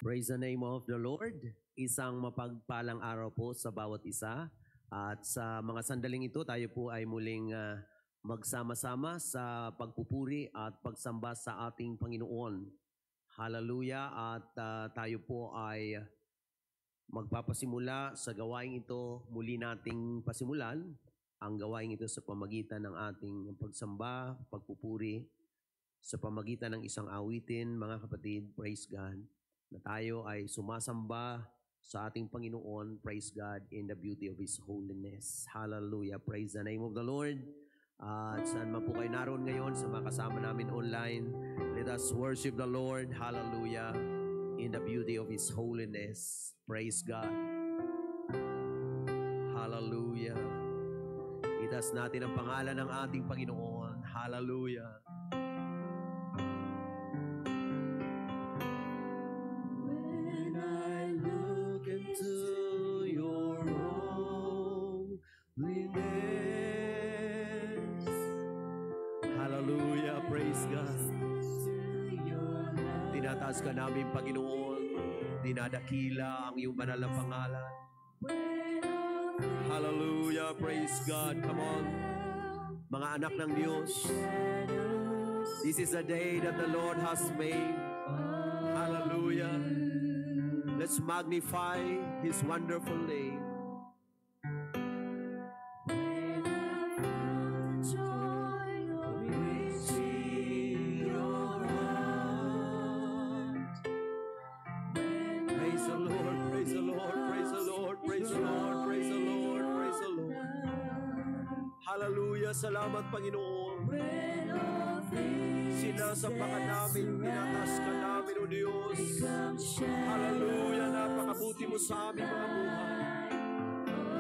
Praise the name of the Lord. Isang mapagpalang araw po sa bawat isa. At sa mga sandaling ito, tayo po ay muling magsama-sama sa pagpupuri at pagsamba sa ating Panginoon. Hallelujah! At tayo po ay magpapasimula sa gawain ito. Muli nating pasimulan ang gawain ito sa pamagitan ng ating pagsamba, pagpupuri, sa pamagitan ng isang awitin, mga kapatid, praise God, na tayo ay sumasamba sa ating Panginoon, praise God, in the beauty of His holiness. Hallelujah! Praise the name of the Lord. At saan man po kayo naroon ngayon sa mga kasama namin online, let us worship the Lord, hallelujah, in the beauty of His holiness. Praise God. Hallelujah. Itaas natin ang pangalan ng ating Panginoon. Hallelujah. When I look into your holiness, hallelujah, praise God. Tinataas ka namin, Panginoon, dinadakila ang iyong banal na pangalan. Hallelujah, praise God. Come on, mga anak ng Diyos. This is a day that the Lord has made. Hallelujah. Let's magnify His wonderful name. Praise the Lord, praise the Lord, praise the Lord, praise the Lord, praise the Lord, praise the Lord. Hallelujah, salamat Panginoon. Sinasambakan namin, pinataas ka namin, O Diyos. Hallelujah, napakabuti mo sa aming mga buhay.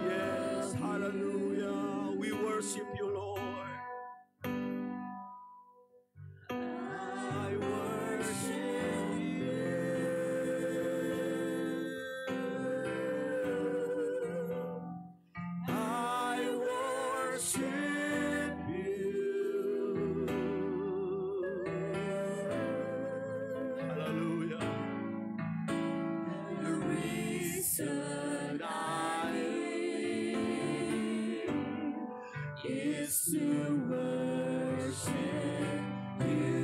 Yes, hallelujah, we worship you, Lord. I worship you. I worship you. Hallelujah. The reason I live is to worship you.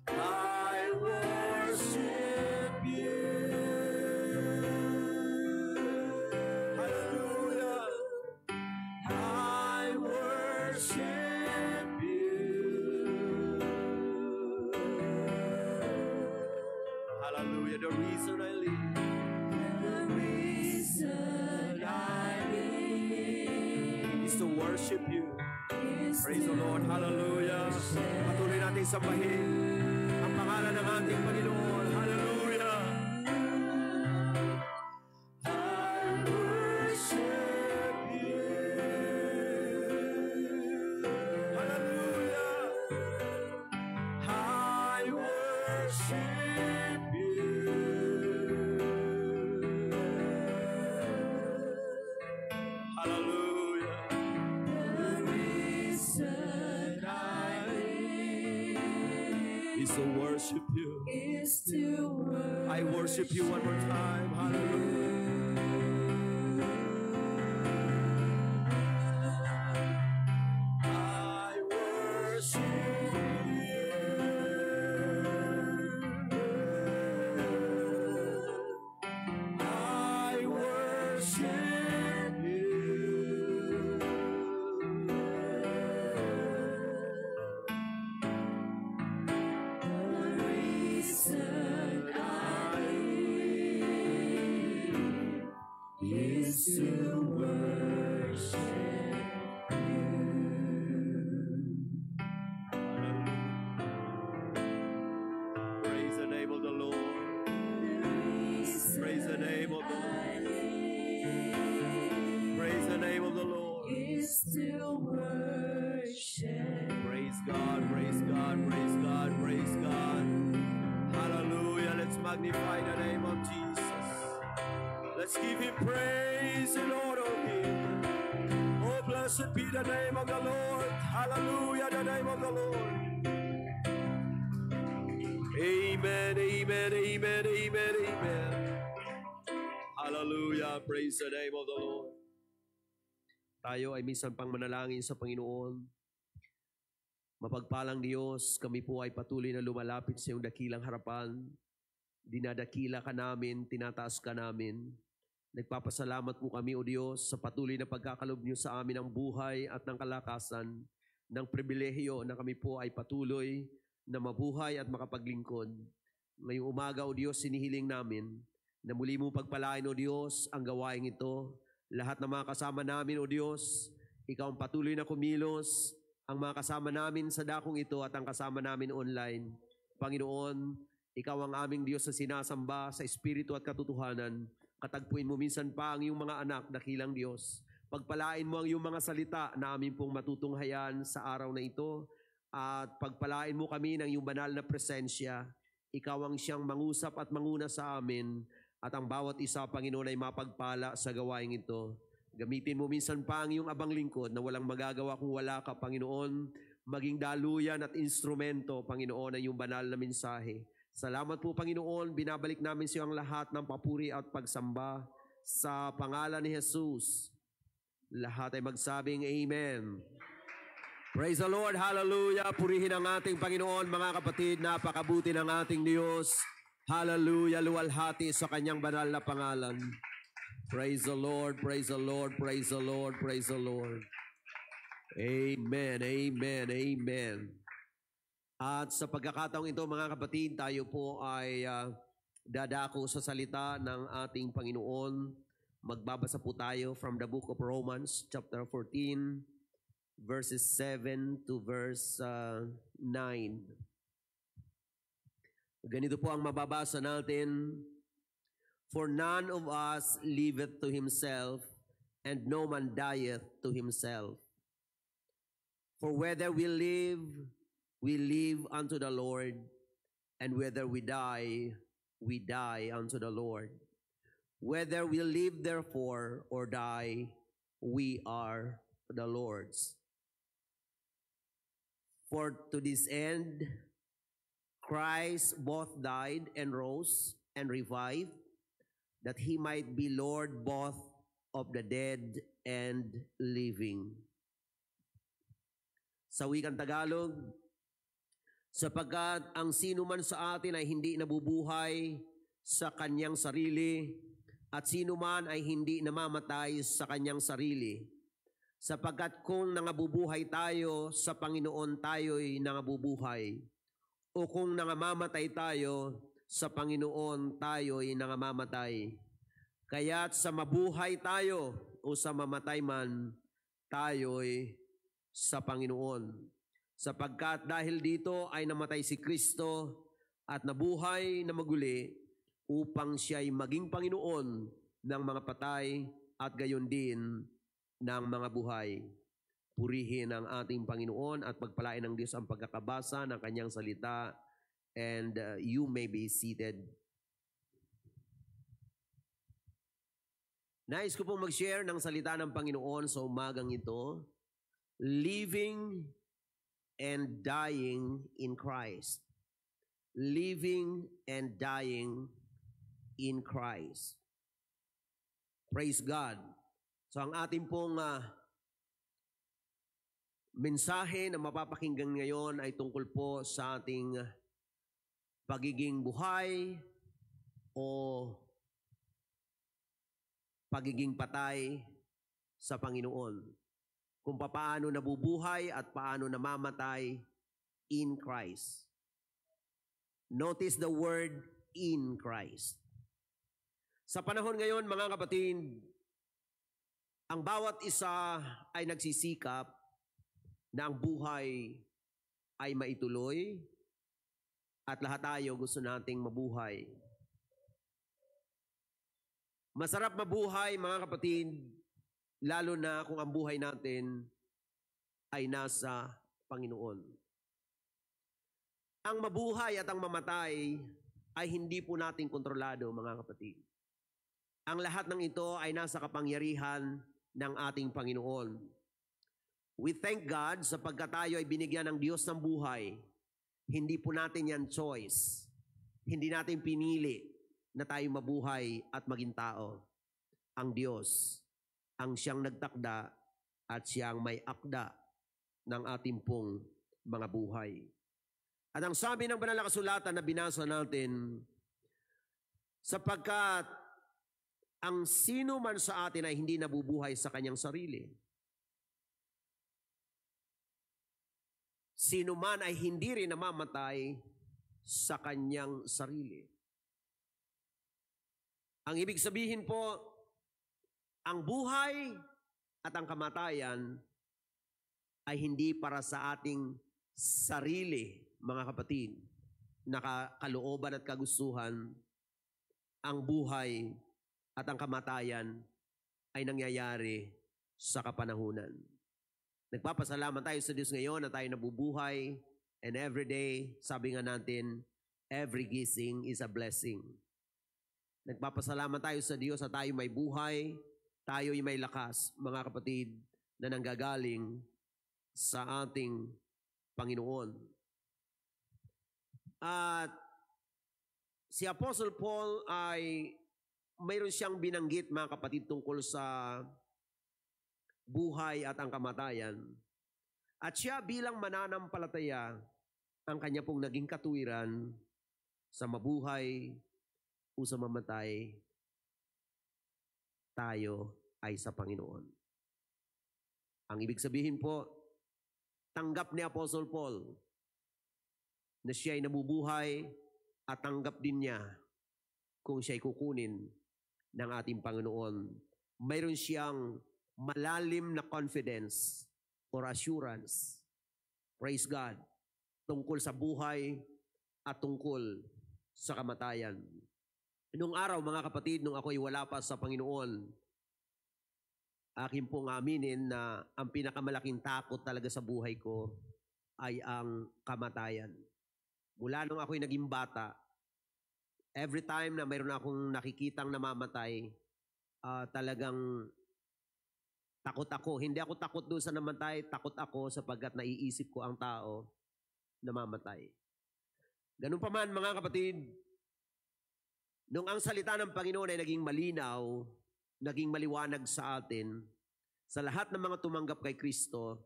I worship you. Hallelujah. I worship you. Hallelujah. The reason I live. The reason I live is to worship you. Praise the Lord. Hallelujah. Patuloy natin sambahin ang pangalan ng ating Panginoon. Hallelujah. I worship you. Hallelujah. I worship you. Hallelujah. The reason I live is to worship you. I worship you one more time. Hallelujah. I worship you. I worship you. The reason I live is to worship you. Praise the name of the Lord. Praise the name of the Lord. Praise the name of the Lord. Praise God, praise God, praise God, praise God. Hallelujah. Let's magnify the name of Jesus. Let's give Him praise and honor Him. Oh, bless Blessed be the name of the Lord. Hallelujah, the name of the Lord. Amen, amen, amen, amen, amen. Hallelujah, praise the name of the Lord. Tayo ay minsan pang manalangin sa Panginoon. Mapagpalang Diyos, kami po ay patuloy na lumalapit sa iyong dakilang harapan. Dinadakila ka namin, tinataas ka namin. Nagpapasalamat po kami, O Diyos, sa patuloy na pagkakalob niyo sa amin ng buhay at ng kalakasan, ng pribilehiyo na kami po ay patuloy na mabuhay at makapaglingkod. Ngayong umaga, O Diyos, sinihiling namin na muli mo pagpalain, O Diyos, ang gawaing ito. Lahat ng mga kasama namin, O Diyos, ikaw ang patuloy na kumilos, ang mga kasama namin sa dakong ito at ang kasama namin online. Panginoon, ikaw ang aming Diyos sa sinasamba sa espiritu at katotohanan. Katagpuin mo minsan pa ang iyong mga anak, dakilang Diyos. Pagpalain mo ang iyong mga salita na amin pong matutunghayan sa araw na ito. At pagpalain mo kami ng iyong banal na presensya. Ikaw ang siyang mangusap at manguna sa amin. At ang bawat isa, Panginoon, ay mapagpala sa gawaing ito. Gamitin mo minsan pa ang iyong abang lingkod na walang magagawa kung wala ka, Panginoon. Maging daluyan at instrumento, Panginoon, ng iyong banal na mensahe. Salamat po, Panginoon. Binabalik namin sa iyo ang lahat ng papuri at pagsamba sa pangalan ni Jesus. Lahat ay magsabing Amen. Praise the Lord. Hallelujah. Purihin ang ating Panginoon, mga kapatid. Napakabuti ng ating Diyos. Hallelujah. Luwalhati sa kanyang banal na pangalan. Praise the Lord. Praise the Lord. Praise the Lord. Praise the Lord. Amen. Amen. Amen. At sa pagkakataong ito, mga kapatid, tayo po ay dadako sa salita ng ating Panginoon. Magbabasa po tayo from the book of Romans, chapter 14, verses 7 to verse 9. Ganito po ang mababasa natin. For none of us liveth to himself, and no man dieth to himself. For whether we live unto the Lord, and whether we die unto the Lord. Whether we live therefore or die, we are the Lord's. For to this end, Christ both died and rose and revived, that he might be Lord both of the dead and living. Sa wikang Tagalog, sapagkat ang sino man sa atin ay hindi nabubuhay sa kanyang sarili, at sino man ay hindi namamatay sa kanyang sarili. Sapagkat kung nangabubuhay tayo, sa Panginoon tayo'y nangabubuhay. O kung nangamamatay tayo, sa Panginoon tayo'y nangamamatay. Kaya't sa mabuhay tayo o sa mamatay man, tayo'y sa Panginoon. Sapagkat dahil dito ay namatay si Kristo at nabuhay na maguli upang siya'y maging Panginoon ng mga patay at gayon din ng mga buhay. Purihin ang ating Panginoon at pagpalain ng Diyos ang pagkakabasa ng kanyang salita, and you may be seated. Nais ko pong mag-share ng salita ng Panginoon sa umagang ito, living and dying in Christ. Living and dying in Christ. Praise God. So ang ating pong mensahe na mapapakinggan ngayon ay tungkol po sa ating pagiging buhay o pagiging patay sa Panginoon. Kung paano nabubuhay at paano namamatay in Christ. Notice the word in Christ. Sa panahon ngayon, mga kapatid, ang bawat isa ay nagsisikap na ang buhay ay maituloy at lahat tayo gusto nating mabuhay. Masarap mabuhay, mga kapatid, lalo na kung ang buhay natin ay nasa Panginoon. Ang mabuhay at ang mamatay ay hindi po natin kontrolado, mga kapatid. Ang lahat ng ito ay nasa kapangyarihan ng ating Panginoon. We thank God sapagkat tayo ay binigyan ng Diyos ng buhay. Hindi po natin yan choice. Hindi natin pinili na tayo mabuhay at maging tao. Ang Diyos, ang siyang nagtakda at siyang may akda ng ating pong mga buhay. At ang sabi ng banal na kasulatan na binasa natin, sapagkat ang sino man sa atin ay hindi nabubuhay sa kanyang sarili. Sino man ay hindi rin namamatay sa kanyang sarili. Ang ibig sabihin po, ang buhay at ang kamatayan ay hindi para sa ating sarili, mga kapatid, na kalooban at kagustuhan. Ang buhay at ang kamatayan ay nangyayari sa kapanahunan. Nagpapasalamat tayo sa Diyos ngayon na tayo nabubuhay, and every day, sabi nga natin, every gising is a blessing. Nagpapasalamat tayo sa Diyos na tayo may buhay, tayo ay may lakas, mga kapatid, na nanggagaling sa ating Panginoon. At si Apostle Paul ay mayroon siyang binanggit, mga kapatid, tungkol sa buhay at ang kamatayan. At siya bilang mananampalataya, ang kanya pong naging katuwiran sa mabuhay o sa mamatay, tayo ay sa Panginoon. Ang ibig sabihin po, tanggap ni Apostle Paul na siya ay nabubuhay at tanggap din niya kung siya ay kukunin ng ating Panginoon. Mayroon siyang malalim na confidence or assurance, praise God, tungkol sa buhay at tungkol sa kamatayan. Noong araw, mga kapatid, nung ako'y wala pa sa Panginoon, akin pong aminin na ang pinakamalaking takot talaga sa buhay ko ay ang kamatayan. Mula nung ako'y naging bata, every time na mayroon akong nakikitang namamatay, talagang takot ako. Hindi ako takot doon sa namatay, takot ako sapagkat naiisip ko ang tao namamatay. Ganun pa man, mga kapatid, nung ang salita ng Panginoon ay naging malinaw, naging maliwanag sa atin, sa lahat ng mga tumanggap kay Kristo,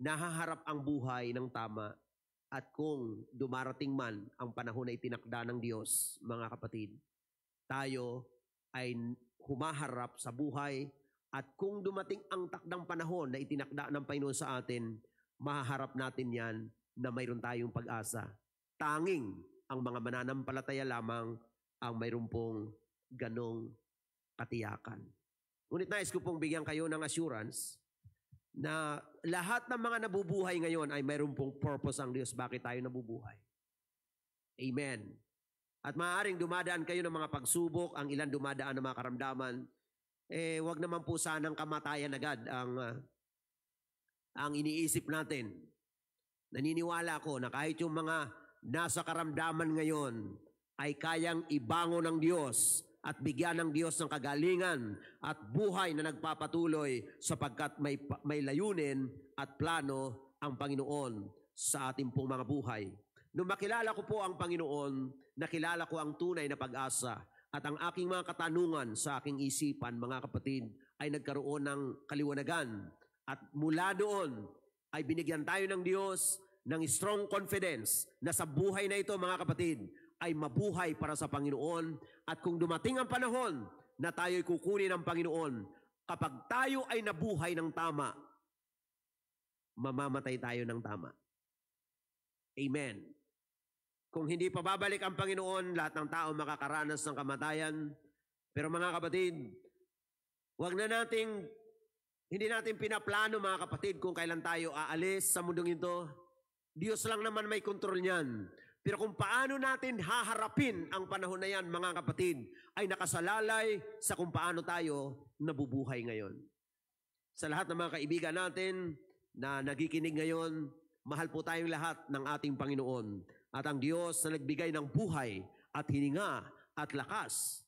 nahaharap ang buhay ng tama. At kung dumarating man ang panahon na itinakda ng Diyos, mga kapatid, tayo ay humaharap sa buhay. At kung dumating ang takdang panahon na itinakda ng Panginoon sa atin, mahaharap natin yan na mayroon tayong pag-asa. Tanging ang mga mananampalataya lamang ang mayroon pong ganong katiyakan. Ngunit nais ko pong bigyan kayo ng assurance na lahat ng mga nabubuhay ngayon ay mayroon pong purpose ang Diyos bakit tayo nabubuhay. Amen. At maaaring dumadaan kayo ng mga pagsubok, ang ilan dumadaan ng mga karamdaman, wag naman po sanang kamatayan agad ang iniisip natin. Naniniwala ako na kahit yung mga nasa karamdaman ngayon ay kayang ibangon ng Diyos at bigyan ng Diyos ng kagalingan at buhay na nagpapatuloy sapagkat may layunin at plano ang Panginoon sa ating pong mga buhay. Nung makilala ko po ang Panginoon, nakilala ko ang tunay na pag-asa. At ang aking mga katanungan sa aking isipan, mga kapatid, ay nagkaroon ng kaliwanagan. At mula doon ay binigyan tayo ng Diyos ng strong confidence na sa buhay na ito, mga kapatid, ay mabuhay para sa Panginoon. At kung dumating ang panahon na tayo ay kukunin ng Panginoon, kapag tayo ay nabuhay ng tama, mamamatay tayo ng tama. Amen. Kung hindi pa babalik ang Panginoon, lahat ng tao makakaranas ng kamatayan. Pero mga kapatid, hindi natin pinaplano, mga kapatid, kung kailan tayo aalis sa mundong ito. Diyos lang naman may kontrol niyan. Pero kung paano natin haharapin ang panahon na yan, mga kapatid, ay nakasalalay sa kung paano tayo nabubuhay ngayon. Sa lahat ng mga kaibigan natin na nagikinig ngayon, mahal po tayong lahat ng ating Panginoon. At ang Diyos na nagbigay ng buhay at hininga at lakas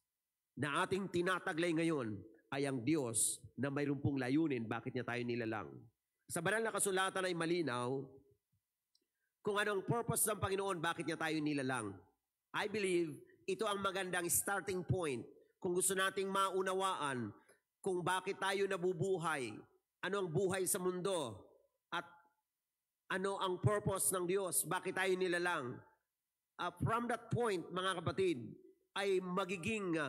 na ating tinataglay ngayon ay ang Diyos na mayroon pong layunin bakit niya tayo nilalang. Sa banal na kasulatan ay malinaw kung anong purpose ng Panginoon, bakit niya tayo nilalang. I believe ito ang magandang starting point kung gusto nating maunawaan kung bakit tayo nabubuhay, ano ang buhay sa mundo, at ano ang purpose ng Diyos, bakit tayo nilalang. From that point, mga kapatid, ay magiging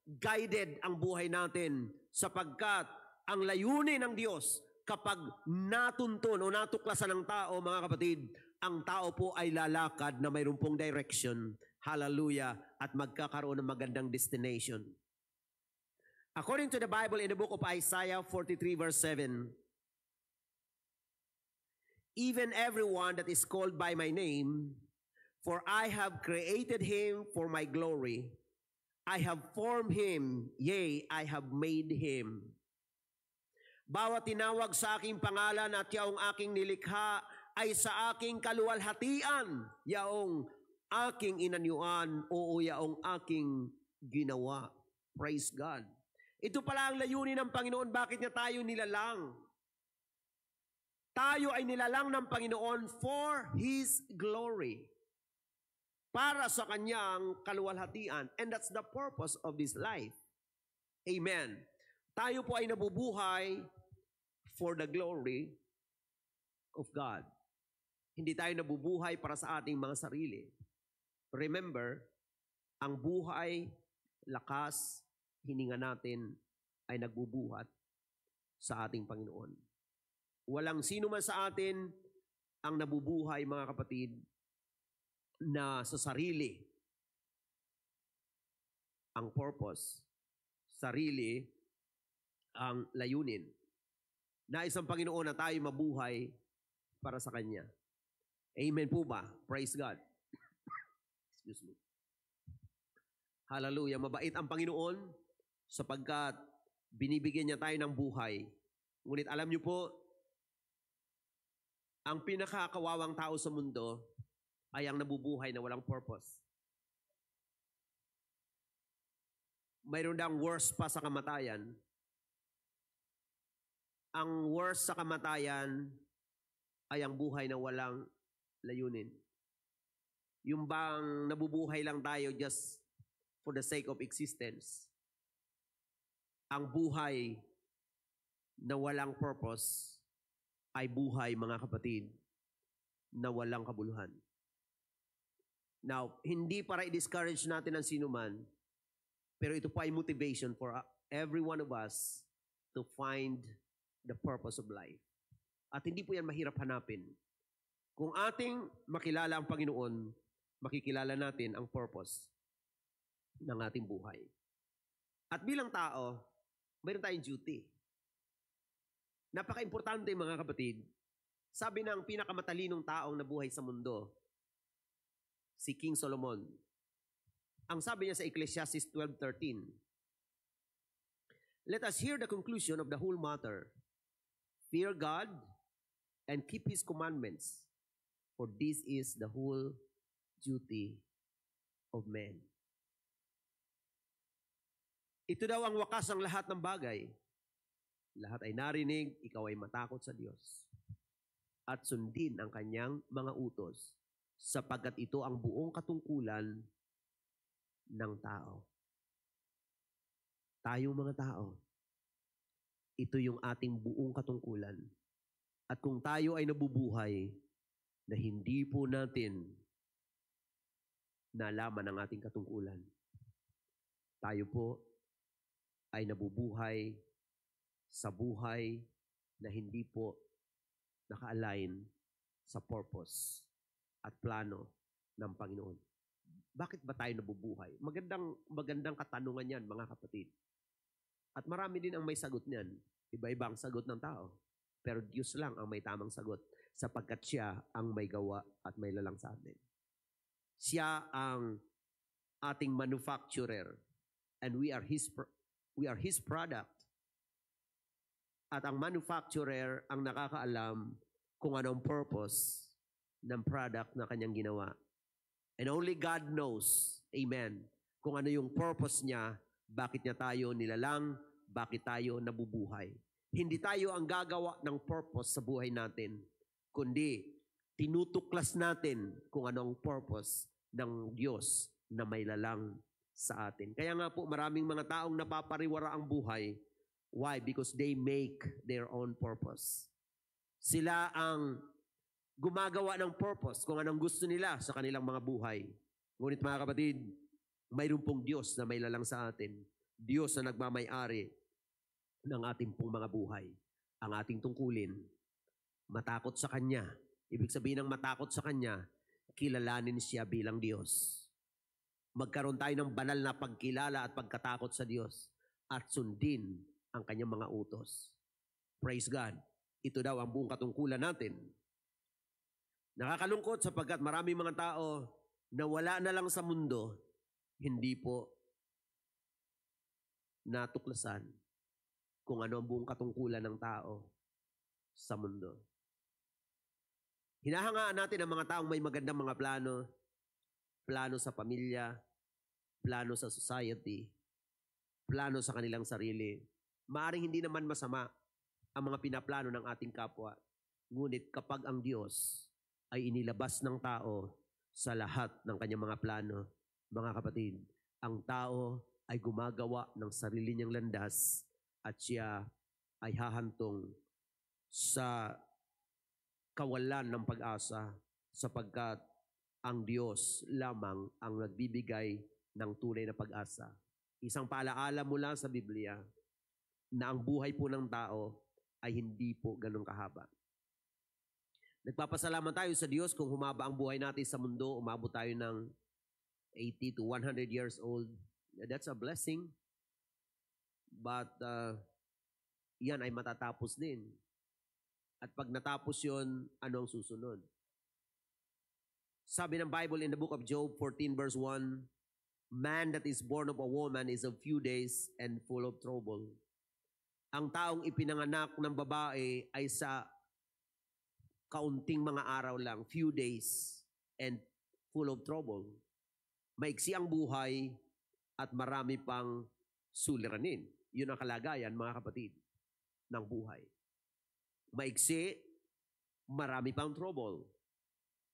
guided ang buhay natin sapagkat ang layunin ng Diyos kapag natuntun o natuklasan ng tao, mga kapatid, ang tao po ay lalakad na mayroon pong direction. Hallelujah. At magkakaroon ng magandang destination. According to the Bible in the book of Isaiah 43 verse 7, even everyone that is called by my name, for I have created him for my glory. I have formed him, yea, I have made him. Bawat tinawag sa aking pangalan at yaong aking nilikha ay sa aking kaluwalhatian, yaong aking inanyuan o yaong aking ginawa. Praise God. Ito pala ang layunin ng Panginoon. Bakit niya tayo nilalang? Tayo ay nilalang ng Panginoon for His glory. Para sa kanyang kaluwalhatian. And that's the purpose of this life. Amen. Tayo po ay nabubuhay for the glory of God. Hindi tayo nabubuhay para sa ating mga sarili. Remember, ang buhay, lakas, hininga natin ay nagbubuhat sa ating Panginoon. Walang sino man sa atin ang nabubuhay, mga kapatid, na sa sarili. Ang purpose, sarili, ang layunin. Nais ang Panginoon na tayo mabuhay para sa Kanya. Amen po ba? Praise God. Excuse me. Hallelujah. Mabait ang Panginoon sapagkat binibigyan niya tayo ng buhay. Ngunit alam niyo po, ang pinakakawawang tao sa mundo ay ang nabubuhay na walang purpose. Mayroon dang worse pa sa kamatayan. Ang worst sa kamatayan ay ang buhay na walang layunin. Yung bang nabubuhay lang tayo just for the sake of existence. Ang buhay na walang purpose ay buhay, mga kapatid, na walang kabuluhan. Now, hindi para i-discourage natin ang sinuman, pero ito po ay motivation for every one of us to find the purpose of life. At hindi po yan mahirap hanapin. Kung ating makilala ang Panginoon, makikilala natin ang purpose ng ating buhay. At bilang tao, mayroon tayong duty. Napaka-importante, mga kapatid. Sabi ng pinakamatalinong taong nabuhay sa mundo, si King Solomon. Ang sabi niya sa Ecclesiastes 12:13, let us hear the conclusion of the whole matter. Fear God and keep His commandments, for this is the whole duty of man. Ito daw ang wakas ng lahat ng bagay. Lahat ay narinig, ikaw ay matakot sa Diyos. At sundin ang kanyang mga utos, sapagkat ito ang buong katungkulan ng tao. Tayong mga tao, ito yung ating buong katungkulan. At kung tayo ay nabubuhay na hindi po natin nalaman ang ating katungkulan, tayo po ay nabubuhay sa buhay na hindi po naka-align sa purpose at plano ng Panginoon. Bakit ba tayo nabubuhay? Magandang katanungan yan, mga kapatid. At marami din ang may sagot niyan. Iba-iba ang sagot ng tao. Pero Diyos lang ang may tamang sagot sapagkat siya ang may gawa at may lalang sa atin. Siya ang ating manufacturer and we are His product. At ang manufacturer ang nakakaalam kung anong purpose ng product na kanyang ginawa. And only God knows, amen, kung ano yung purpose niya, bakit niya tayo nilalang, bakit tayo nabubuhay. Hindi tayo ang gagawa ng purpose sa buhay natin, kundi tinutuklas natin kung ano ang purpose ng Diyos na may lalang sa atin. Kaya nga po maraming mga taong napapariwara ang buhay. Why? Because they make their own purpose. Sila ang gumagawa ng purpose kung anong gusto nila sa kanilang mga buhay. Ngunit mga kapatid, mayroon pong Diyos na may lalang sa atin. Diyos na nagmamay-ari ng ating pong mga buhay. Ang ating tungkulin, matakot sa Kanya. Ibig sabihin ng matakot sa Kanya, kilalanin siya bilang Diyos. Magkaroon tayo ng banal na pagkilala at pagkatakot sa Diyos at sundin ang Kanyang mga utos. Praise God. Ito daw ang buong katungkulan natin. Nakakalungkot sapagkat maraming mga tao na wala na lang sa mundo, hindi po natuklasan kung ano ang buong katungkulan ng tao sa mundo. Hinahangaan natin ang mga taong may magandang mga plano, plano sa pamilya, plano sa society, plano sa kanilang sarili. Maaring hindi naman masama ang mga pinaplano ng ating kapwa. Ngunit kapag ang Diyos ay inilabas ng tao sa lahat ng kanyang mga plano, mga kapatid, ang tao ay gumagawa ng sarili niyang landas at siya ay hahantong sa kawalan ng pag-asa sapagkat ang Diyos lamang ang nagbibigay ng tunay na pag-asa. Isang paalaala mula sa Biblia na ang buhay po ng tao ay hindi po ganun kahaba. Nagpapasalamat tayo sa Diyos kung humaba ang buhay natin sa mundo, umabot tayo ng 80 to 100 years old. That's a blessing. But yan ay matatapos din. At pag natapos yun, ano ang susunod? Sabi ng Bible in the book of Job 14 verse 1, man that is born of a woman is of few days and full of trouble. Ang taong ipinanganak ng babae ay sa kaunting mga araw lang, few days, and full of trouble. Maiksi ang buhay at marami pang suliranin. Yun ang kalagayan, mga kapatid, ng buhay. Maiksi, marami pang trouble.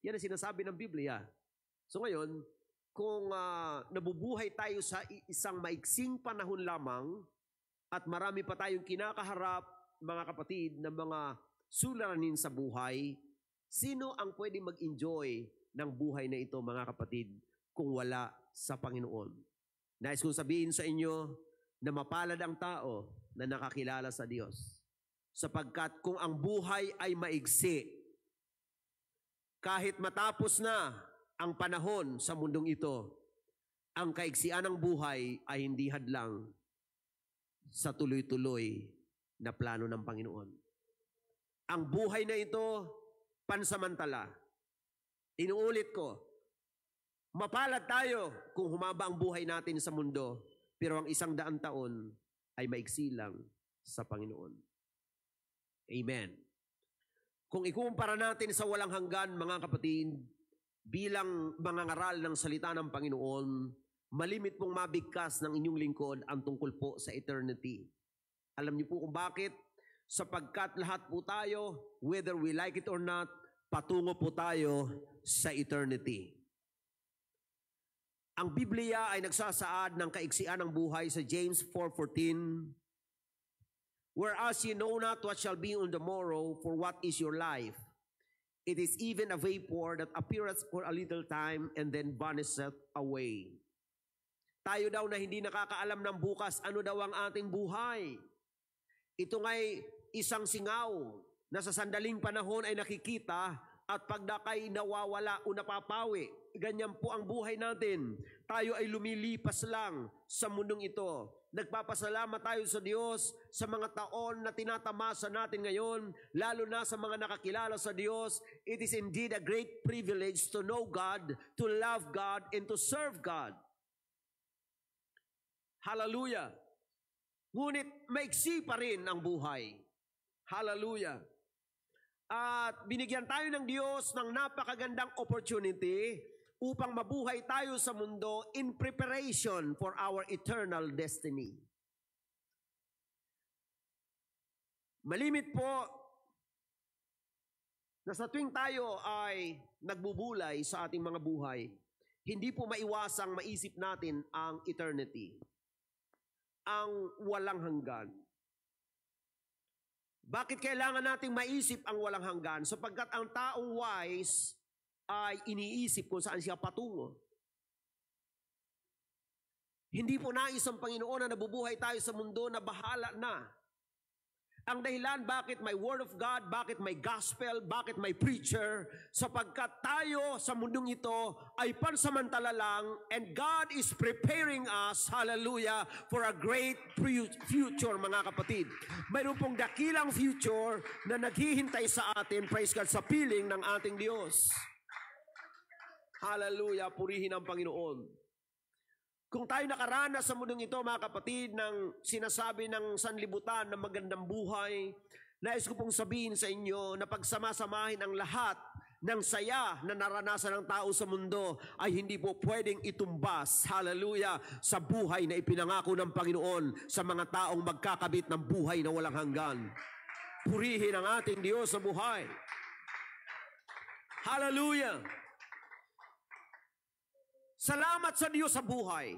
Yan ang sinasabi ng Biblia. So ngayon, kung nabubuhay tayo sa isang maiksing panahon lamang at marami pa tayong kinakaharap, mga kapatid, ng mga suliranin sa buhay, sino ang pwede mag-enjoy ng buhay na ito, mga kapatid, kung wala sa Panginoon? Nais kong sabihin sa inyo na mapalad ang tao na nakakilala sa Diyos. Sapagkat kung ang buhay ay maigsi, kahit matapos na ang panahon sa mundong ito, ang kaiksian ng buhay ay hindi hadlang sa tuloy-tuloy na plano ng Panginoon. Ang buhay na ito, pansamantala. Inuulit ko, mapalad tayo kung humaba ang buhay natin sa mundo, pero ang 100 taon ay maiksi lang sa Panginoon. Amen. Kung ikumpara natin sa walang hanggan, mga kapatid, bilang mga ngaral ng salita ng Panginoon, malimit pong mabigkas ng inyong lingkod ang tungkol po sa eternity. Alam niyo po kung bakit? Sapagkat lahat po tayo, whether we like it or not, patungo po tayo sa eternity. Ang Biblia ay nagsasaad ng kaiksian ng buhay sa James 4:14, whereas you know not what shall be on the morrow, for what is your life? It is even a vapor that appeareth for a little time and then vanisheth away. Tayo daw na hindi nakakaalam ng bukas, ano daw ang ating buhay. Ito nga'y isang singaw na sa sandaling panahon ay nakikita at pagdakay nawawala o napapawi. Ganyan po ang buhay natin. Tayo ay lumilipas lang sa mundong ito. Nagpapasalamat tayo sa Diyos sa mga taon na tinatamasa natin ngayon, lalo na sa mga nakakilala sa Diyos. It is indeed a great privilege to know God, to love God, and to serve God. Hallelujah! Ngunit maiksi pa rin ang buhay. Hallelujah! At binigyan tayo ng Diyos ng napakagandang opportunity upang mabuhay tayo sa mundo in preparation for our eternal destiny. Malimit po na sa tuwing tayo ay nagbubulay sa ating mga buhay, hindi po maiwasang maisip natin ang eternity, ang walang hanggan. Bakit kailangan nating maisip ang walang hanggan? Sapagkat ang taong wise ay iniisip kung saan siya patungo. Hindi po nais ang Panginoon na nabubuhay tayo sa mundo na bahala na. Ang dahilan bakit may Word of God, bakit may Gospel, bakit may preacher, sapagkat tayo sa mundong ito ay pansamantala lang and God is preparing us, hallelujah, for a great future, mga kapatid. Mayroon pong dakilang future na naghihintay sa atin, praise God, sa piling ng ating Diyos. Hallelujah, purihin ang Panginoon. Kung tayo nakaranas sa mundong ito, mga kapatid, ng sinasabi ng sanlibutan ng magandang buhay, nais ko pong sabihin sa inyo na pagsama-samahin ang lahat ng saya na naranasan ng tao sa mundo ay hindi po pwedeng itumbas, hallelujah, sa buhay na ipinangako ng Panginoon sa mga taong magkakabit ng buhay na walang hanggan. Purihin ang ating Diyos sa buhay. Hallelujah! Salamat sa Diyos sa buhay.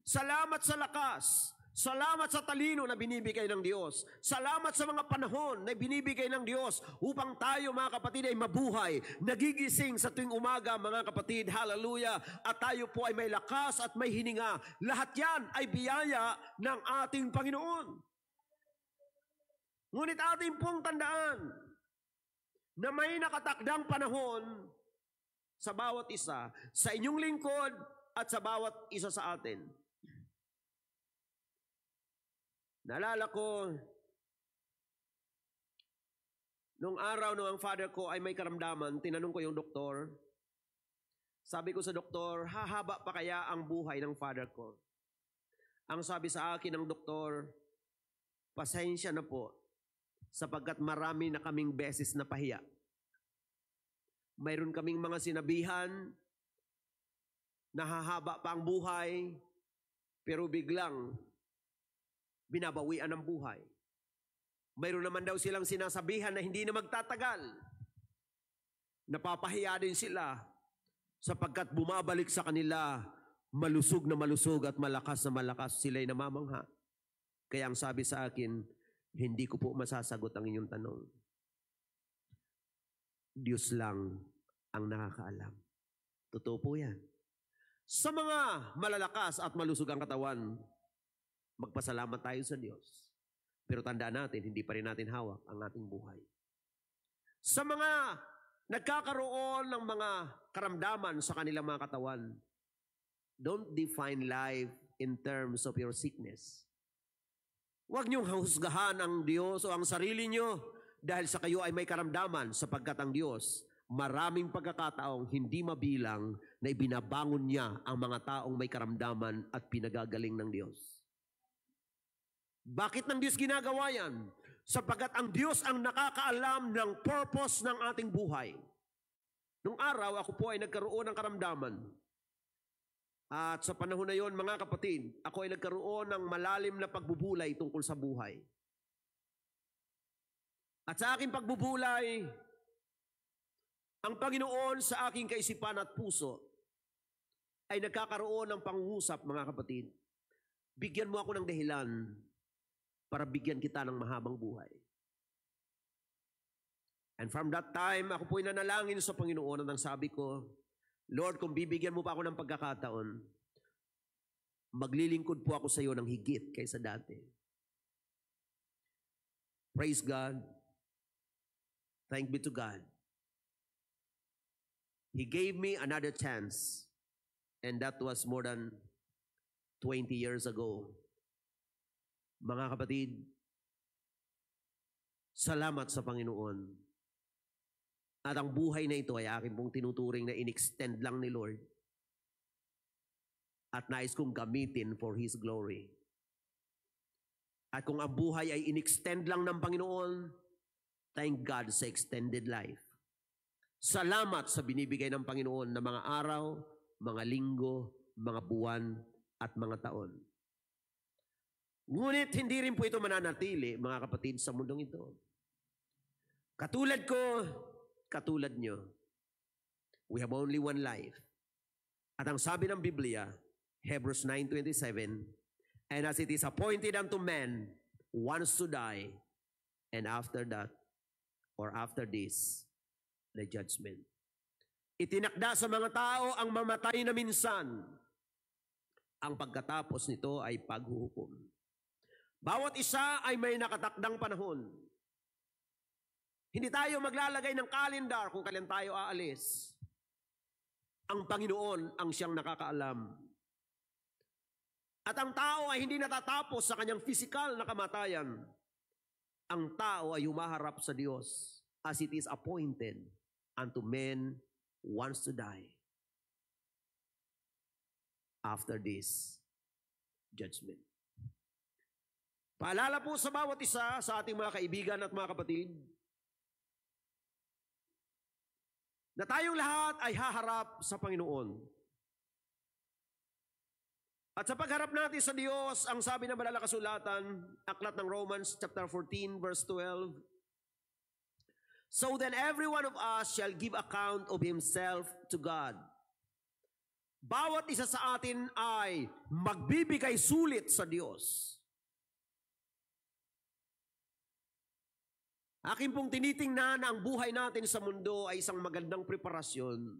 Salamat sa lakas. Salamat sa talino na binibigay ng Diyos. Salamat sa mga panahon na binibigay ng Diyos upang tayo, mga kapatid, ay mabuhay. Nagigising sa tuwing umaga, mga kapatid, hallelujah, at tayo po ay may lakas at may hininga. Lahat yan ay biyaya ng ating Panginoon. Ngunit ating pong tandaan na may nakatakdang panahon sa bawat isa, sa inyong lingkod at sa bawat isa sa atin. Naalala ko, nung araw nung ang father ko ay may karamdaman, tinanong ko yung doktor. Sabi ko sa doktor, hahaba pa kaya ang buhay ng father ko? Ang sabi sa akin ng doktor, pasensya na po, sapagkat marami na kaming beses na pahiya. Mayroon kaming mga sinabihan, nahahaba pa ang buhay, pero biglang binabawian ang buhay. Mayroon naman daw silang sinasabihan na hindi na magtatagal. Napapahiya din sila sapagkat bumabalik sa kanila malusog na malusog at malakas na malakas, sila'y namamangha. Kaya ang sabi sa akin, hindi ko po masasagot ang inyong tanong. Diyos lang ang nakakaalam. Totoo po yan. Sa mga malalakas at malusog ang katawan, magpasalamat tayo sa Diyos. Pero tandaan natin, hindi pa rin natin hawak ang ating buhay. Sa mga nagkakaroon ng mga karamdaman sa kanilang mga katawan, don't define life in terms of your sickness. Huwag niyong husgahan ang Diyos o ang sarili niyo dahil sa kayo ay may karamdaman, sapagkat ang Diyos, maraming pagkakataong hindi mabilang na ibinabangon niya ang mga taong may karamdaman at pinagagaling ng Diyos. Bakit ng Diyos ginagawa yan? Sapagkat ang Diyos ang nakakaalam ng purpose ng ating buhay. Nung araw, ako po ay nagkaroon ng karamdaman. At sa panahon na yon, mga kapatid, ako ay nagkaroon ng malalim na pagbubulay tungkol sa buhay. At sa aking pagbubulay, ang Panginoon sa aking kaisipan at puso ay nagkakaroon ng pangungusap, mga kapatid. Bigyan mo ako ng dahilan para bigyan kita ng mahabang buhay. And from that time, ako po'y nanalangin sa Panginoon at ang sabi ko, Lord, kung bibigyan mo pa ako ng pagkakataon, maglilingkod po ako sa iyo ng higit kaysa dati. Praise God. Thank be to God. He gave me another chance, and that was more than 20 years ago. Mga kapatid, salamat sa Panginoon. At ang buhay na ito ay akin pong tinuturing na in-extend lang ni Lord. At nais kong gamitin for His glory. At kung ang buhay ay in-extend lang ng Panginoon, thank God sa extended life. Salamat sa binibigay ng Panginoon na mga araw, mga linggo, mga buwan, at mga taon. Ngunit hindi rin po ito mananatili, mga kapatid, sa mundong ito. Katulad ko, katulad nyo. We have only one life. At ang sabi ng Biblia, Hebrews 9:27, and as it is appointed unto man once to die, and after that, or after this, the judgment. Itinakda sa mga tao ang mamatay na minsan. Ang pagkatapos nito ay paghuhukom. Bawat isa ay may nakatakdang panahon. Hindi tayo maglalagay ng kalendar kung kailan tayo aalis. Ang Panginoon ang siyang nakakaalam. At ang tao ay hindi natatapos sa kanyang physical na kamatayan. Ang tao ay humaharap sa Diyos as it is appointed unto men once to die. After this, judgment. Paalala po sa bawat isa sa ating mga kaibigan at mga kapatid na tayong lahat ay haharap sa Panginoon. At sa pagharap natin sa Diyos, ang sabi ng banal na kasulatan, aklat ng Romans chapter 14 verse 12, so then every one of us shall give account of himself to God. Bawat isa sa atin ay magbibigay sulit sa Diyos. Akin pong tinitingnan na ang buhay natin sa mundo ay isang magandang preparasyon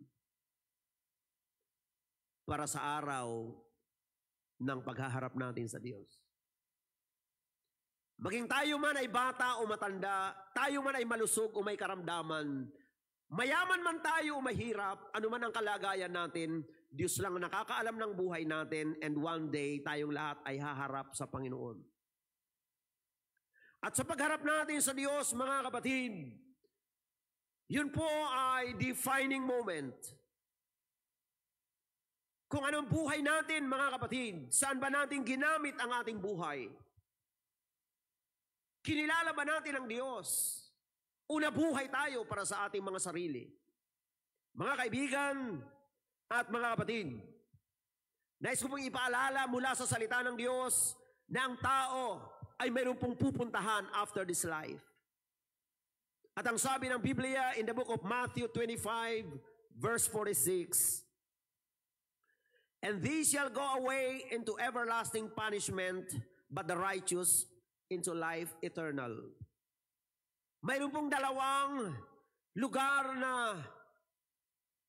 para sa araw ng paghaharap natin sa Diyos. Maging tayo man ay bata o matanda, tayo man ay malusog o may karamdaman, mayaman man tayo o mahirap, ano man ang kalagayan natin, Diyos lang nakakaalam ng buhay natin, and one day tayong lahat ay haharap sa Panginoon. At sa pagharap natin sa Diyos, mga kapatid, yun po ay defining moment. Kung anong buhay natin, mga kapatid, saan ba natin ginamit ang ating buhay? Kinilala ba natin ang Diyos? Una, buhay tayo para sa ating mga sarili. Mga kaibigan at mga kapatid, nais ko pong ipaalala mula sa salita ng Diyos na ang tao ay mayroon pong pupuntahan after this life. At ang sabi ng Biblia in the book of Matthew 25, verse 46, and these shall go away into everlasting punishment, but the righteous into life eternal. Mayroon pong dalawang lugar na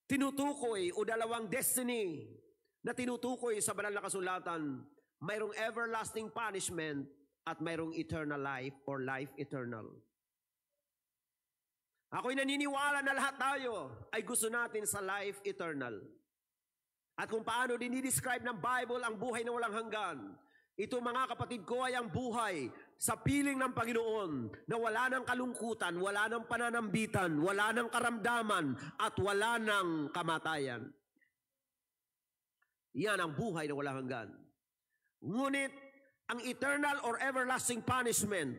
tinutukoy o dalawang destiny na tinutukoy sa banal na kasulatan. Mayroong everlasting punishment at mayroong eternal life or life eternal. Ako'y naniniwala na lahat tayo ay gusto natin sa life eternal. At kung paano dinidescribe ng Bible ang buhay na walang hanggan, ito mga kapatid ko ay ang buhay sa piling ng Panginoon na wala ng kalungkutan, wala ng pananambitan, wala ng karamdaman, at wala ng kamatayan. Yan ang buhay na walang hanggan. Ngunit, ang eternal or everlasting punishment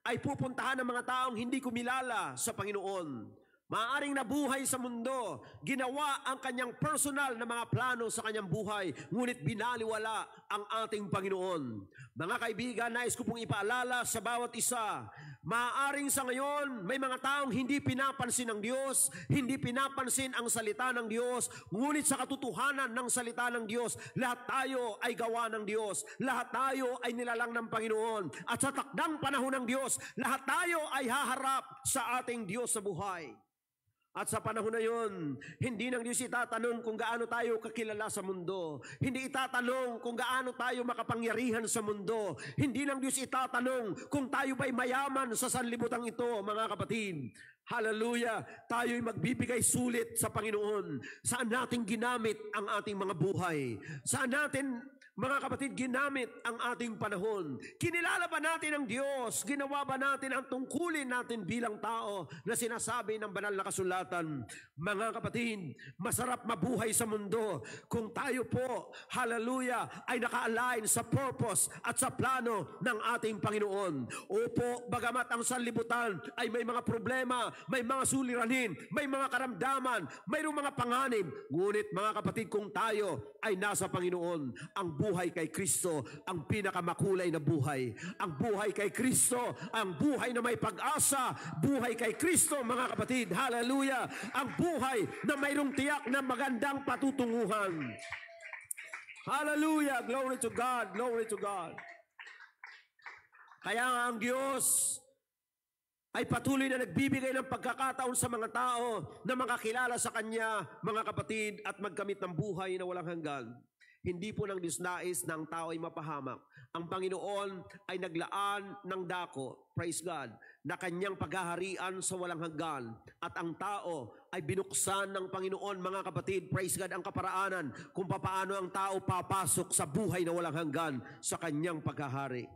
ay pupuntahan ng mga taong hindi kumilala sa Panginoon. Maaaring nabuhay sa mundo, ginawa ang kanyang personal na mga plano sa kanyang buhay, ngunit binaliwala ang ating Panginoon. Mga kaibigan, nais ko pong ipaalala sa bawat isa, maaaring sa ngayon, may mga taong hindi pinapansin ng Diyos, hindi pinapansin ang salita ng Diyos, ngunit sa katotohanan ng salita ng Diyos, lahat tayo ay gawa ng Diyos, lahat tayo ay nilalang ng Panginoon, at sa takdang panahon ng Diyos, lahat tayo ay haharap sa ating Diyos sa buhay. At sa panahon na yun, hindi ng Diyos itatanong kung gaano tayo kakilala sa mundo. Hindi itatanong kung gaano tayo makapangyarihan sa mundo. Hindi ng Diyos itatanong kung tayo ba'y mayaman sa sanlibutan ito, mga kapatid. Hallelujah! Tayo'y magbibigay sulit sa Panginoon. Saan natin ginamit ang ating mga buhay? Saan natin, mga kapatid, ginamit ang ating panahon? Kinilala ba natin ang Diyos? Ginawa ba natin ang tungkulin natin bilang tao na sinasabi ng banal na kasulatan? Mga kapatid, masarap mabuhay sa mundo kung tayo po, hallelujah, ay naka-align sa purpose at sa plano ng ating Panginoon. Opo, bagamat ang sanlibutan ay may mga problema, may mga suliranin, may mga karamdaman, mayroong mga panganib, ngunit mga kapatid, kung tayo ay nasa Panginoon, ang buhay buhay kay Kristo ang pinakamakulay na buhay. Ang buhay kay Kristo, ang buhay na may pag-asa. Buhay kay Kristo, mga kapatid. Hallelujah! Ang buhay na mayroong tiyak na magandang patutunguhan. Hallelujah! Glory to God! Glory to God! Kaya nga ang Diyos ay patuloy na nagbibigay ng pagkakataon sa mga tao na makakilala sa Kanya, mga kapatid, at magkamit ng buhay na walang hanggan. Hindi po ng Diyos nais na ang tao ay mapahamak. Ang Panginoon ay naglaan ng dako, praise God, na Kanyang paghaharian sa walang hanggan. At ang tao ay binuksan ng Panginoon, mga kapatid, praise God, ang kaparaanan kung paano ang tao papasok sa buhay na walang hanggan sa Kanyang paghahari.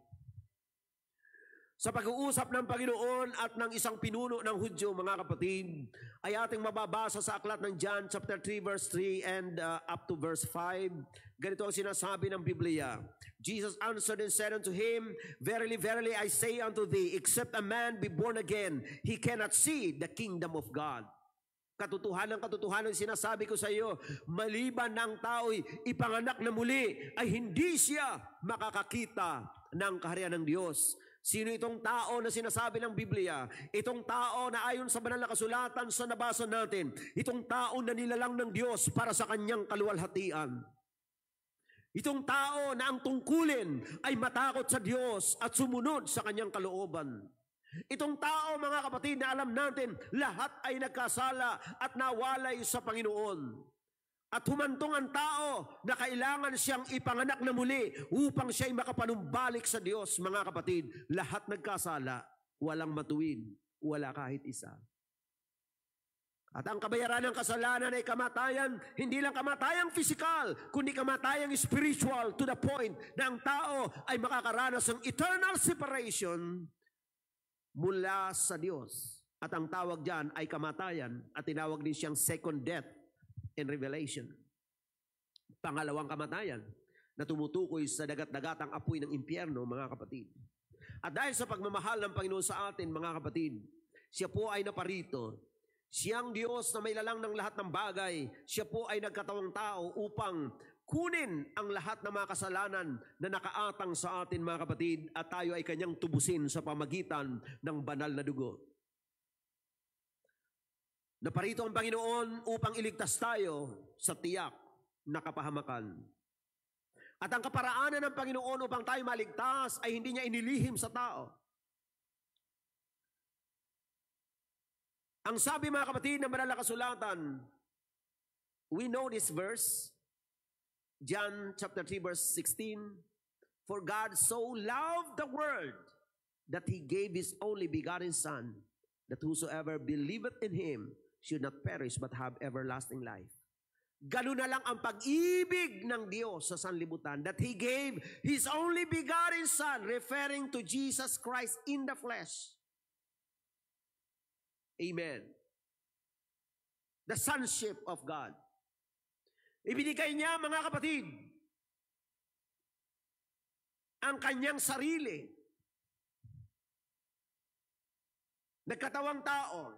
Sa pag-uusap ng Panginoon at ng isang pinuno ng Hudyo, mga kapatid, ay ating mababasa sa aklat ng John chapter 3 verse 3 and up to verse 5. Ganito ang sinasabi ng Biblia. Jesus answered and said unto him, Verily, verily, I say unto thee, except a man be born again, he cannot see the kingdom of God. Katotohanan sinasabi ko sa iyo, maliban ng tao'y ipanganak na muli, ay hindi siya makakakita ng kaharian ng Diyos. Sino itong tao na sinasabi ng Biblia? Itong tao na ayon sa banal na kasulatan sa nabasa natin, itong tao na nilalang ng Diyos para sa Kanyang kaluwalhatian. Itong tao na ang tungkulin ay matakot sa Diyos at sumunod sa Kanyang kalooban. Itong tao, mga kapatid, na alam natin, lahat ay nagkasala at nawalay sa Panginoon. At humantong ang tao na kailangan siyang ipanganak na muli upang siya'y makapanumbalik sa Diyos, mga kapatid. Lahat nagkasala, walang matuwid, wala kahit isa. At ang kabayaran ng kasalanan ay kamatayan, hindi lang kamatayang physical, kundi kamatayang spiritual, to the point na ang tao ay makakaranas ng eternal separation mula sa Diyos. At ang tawag diyan ay kamatayan at tinawag din siyang second death in Revelation. Pangalawang kamatayan na tumutukoy sa dagat-dagatang apoy ng impyerno, mga kapatid. At dahil sa pagmamahal ng Panginoon sa atin, mga kapatid, siya po ay naparito. Siyang Diyos na may lalang ng lahat ng bagay, siya po ay nagkatawang tao upang kunin ang lahat ng mga kasalanan na nakaatang sa atin, mga kapatid, at tayo ay Kanyang tubusin sa pamagitan ng banal na dugo. Naparito ang Panginoon upang iligtas tayo sa tiyak na kapahamakan. At ang kaparaanan ng Panginoon upang tayo maligtas ay hindi niya inilihim sa tao. Ang sabi, mga kapatid, ng banal na kasulatan, we know this verse, John chapter 3 verse 16, For God so loved the world that He gave His only begotten Son, that whosoever believeth in Him should not perish but have everlasting life. Ganun na lang ang pag-ibig ng Diyos sa sanlibutan, that He gave His only begotten Son, referring to Jesus Christ in the flesh. Amen. The sonship of God. Ibinigay niya, mga kapatid, ang Kanyang sarili. Nagkatawang tao.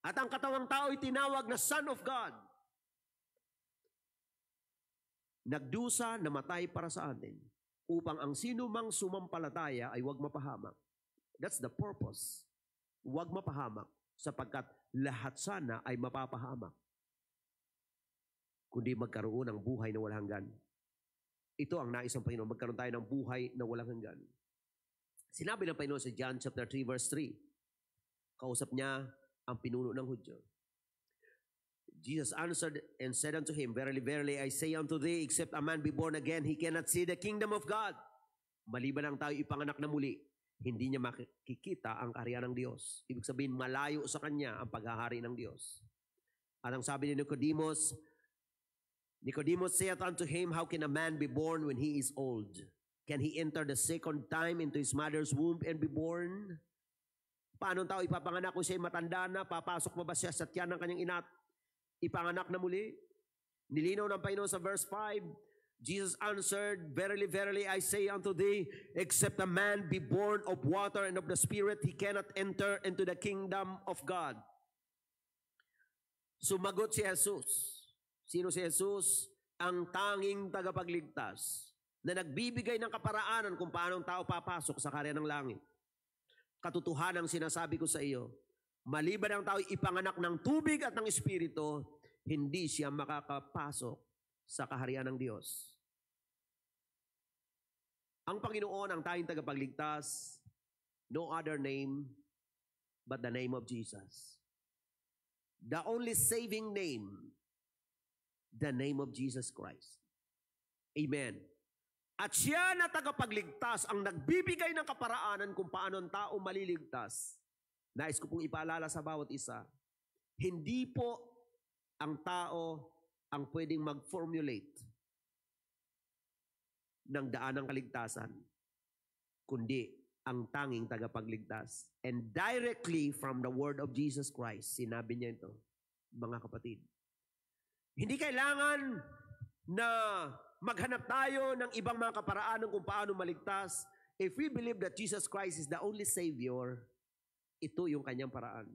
At ang katawang tao ay tinawag na Son of God. Nagdusa, namatay para sa atin, upang ang sino mang sumampalataya ay huwag mapahamak. That's the purpose. Huwag mapahamak, sapagkat lahat sana ay mapapahamak, kundi magkaroon ng buhay na walang hanggan. Ito ang nais ng Panginoon, magkaroon tayo ng buhay na walang hanggan. Sinabi ng Panginoon sa John chapter 3 verse 3, kausap niya ang pinuno ng Hudyo. Jesus answered and said unto him, Verily, verily, I say unto thee, except a man be born again, he cannot see the kingdom of God. Maliban ang tayo ipanganak na muli, hindi niya makikita ang kaharian ng Diyos. Ibig sabihin, malayo sa kanya ang paghahari ng Diyos. At ang sabi ni Nicodemus saith unto him, How can a man be born when he is old? Can he enter the second time into his mother's womb and be born? Paano tao ipapanganak kung siya'y matanda na? Papasok pa ba siya sa tiyan ng kanyang ina? Ipanganak na muli? Nilinaw ng Panginoon sa verse 5, Jesus answered, Verily, verily, I say unto thee, except a man be born of water and of the Spirit, he cannot enter into the kingdom of God. Sumagot si Jesus. Sino si Jesus? ang tanging tagapagligtas na nagbibigay ng kaparaanan kung paano ang tao papasok sa karya ng langit. Katotohanan ang sinasabi ko sa iyo, maliban ang tao ipanganak ng tubig at ng Espiritu, hindi siya makakapasok sa kaharian ng Diyos. Ang Panginoon ang tanging tagapagligtas, no other name but the name of Jesus. The only saving name, the name of Jesus Christ. Amen. At siya na tagapagligtas ang nagbibigay ng kaparaanan kung paano ang tao maliligtas. Nais ko pong ipaalala sa bawat isa, hindi po ang tao ang pwedeng mag-formulate ng daan ng kaligtasan, kundi ang tanging tagapagligtas. And directly from the word of Jesus Christ, sinabi niya ito, mga kapatid. Hindi kailangan na maghanap tayo ng ibang mga kaparaanan kung paano maligtas. If we believe that Jesus Christ is the only Savior, ito yung kanyang paraan.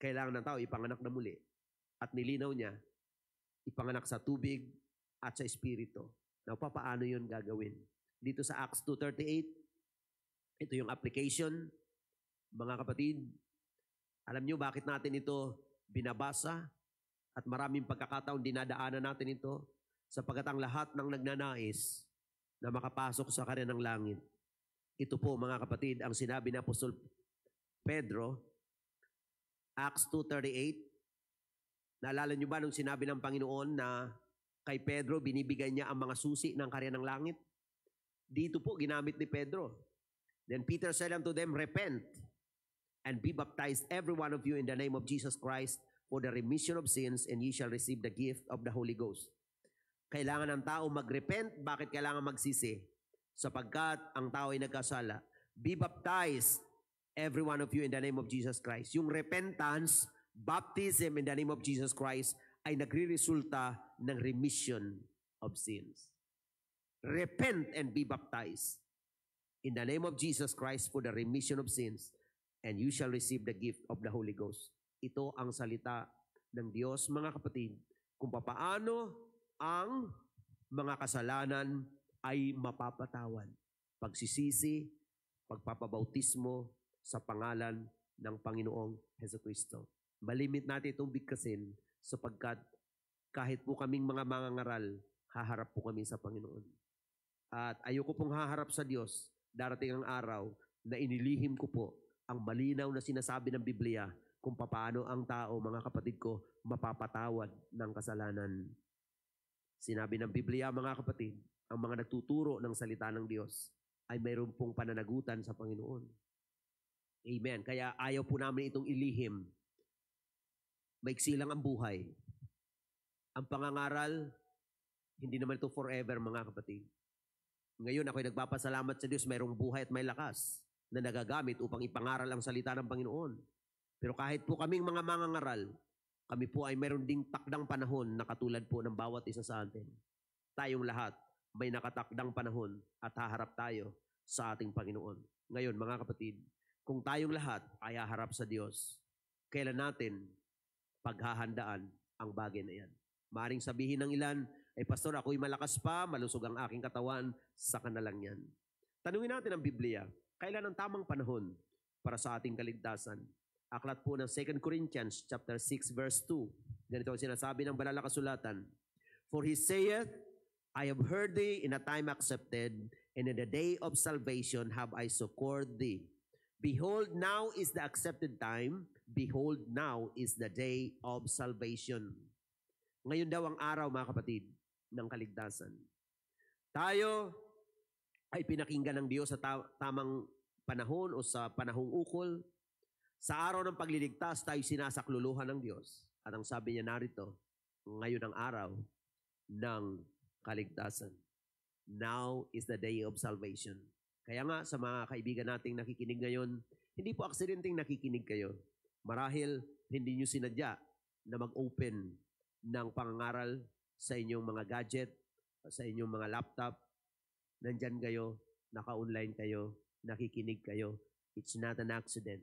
Kailangan ng tao ipanganak na muli. At nilinaw niya, ipanganak sa tubig at sa Espiritu. Now, paano yun gagawin? Dito sa Acts 2:38, ito yung application. Mga kapatid, alam nyo bakit natin ito binabasa? At maraming pagkakataon dinadaanan natin ito sapagkat ang lahat ng nagnanais na makapasok sa karya ng langit. Ito po mga kapatid ang sinabi ni Apostol Pedro, Acts 2:38. Naalala nyo ba nung sinabi ng Panginoon na kay Pedro binibigay niya ang mga susi ng karya ng langit? Dito po ginamit ni Pedro. Then Peter said unto them, repent and be baptized every one of you in the name of Jesus Christ for the remission of sins, and ye shall receive the gift of the Holy Ghost. Kailangan ng tao mag-repent. Bakit kailangan magsisi? Sapagkat ang tao ay nagkasala. Be baptized, every one of you, in the name of Jesus Christ. Yung repentance, baptism in the name of Jesus Christ, ay nagre-resulta ng remission of sins. Repent and be baptized in the name of Jesus Christ for the remission of sins, and you shall receive the gift of the Holy Ghost. Ito ang salita ng Diyos, mga kapatid, kung papaano ang mga kasalanan ay mapapatawad. Pagsisisi, pagpapabautismo sa pangalan ng Panginoong Jesucristo. Malimit natin itong bigkasin sapagkat kahit po kaming mga mangangaral, haharap po kami sa Panginoon. At ayoko pong haharap sa Diyos, darating ang araw na inilihim ko po ang malinaw na sinasabi ng Biblia kung paano ang tao, mga kapatid ko, mapapatawad ng kasalanan. Sinabi ng Biblia, mga kapatid, ang mga nagtuturo ng salita ng Diyos ay mayroon pong pananagutan sa Panginoon. Amen. Kaya ayaw po namin itong ilihim. Maiksi lang ang buhay. Ang pangangaral, hindi naman ito forever, mga kapatid. Ngayon, ako'y nagpapasalamat sa Diyos, mayroong buhay at may lakas na nagagamit upang ipangaral ang salita ng Panginoon. Pero kahit po kaming mga mangangaral, kami po ay mayroon ding takdang panahon na katulad po ng bawat isa sa atin. Tayong lahat may nakatakdang panahon at haharap tayo sa ating Panginoon. Ngayon, mga kapatid, kung tayong lahat ay haharap sa Diyos, kailan natin paghahandaan ang bagay na yan? Maaring sabihin ng ilan, ay pastor, ako'y malakas pa, malusog ang aking katawan, saka na lang yan. Tanungin natin ang Biblia, kailan ang tamang panahon para sa ating kaligtasan? Aklat po ng 2 Corinthians chapter 6 verse 2. Ganito ang sinasabi ng banal na kasulatan. For he saith, I have heard thee in a time accepted, and in the day of salvation have I succored thee. Behold, now is the accepted time. Behold, now is the day of salvation. Ngayon daw ang araw, mga kapatid, ng kaligtasan. Tayo ay pinakinggan ng Diyos sa tamang panahon o sa panahong ukol. Sa araw ng pagliligtas, tayo sinasakluluhan ng Diyos. At ang sabi niya narito, ngayon ang araw ng kaligtasan. Now is the day of salvation. Kaya nga sa mga kaibigan nating nakikinig ngayon, hindi po aksidenteng nakikinig kayo. Marahil hindi nyo sinadya na mag-open ng pangangaral sa inyong mga gadget, sa inyong mga laptop. Nandyan kayo, naka-online kayo, nakikinig kayo. It's not an accident.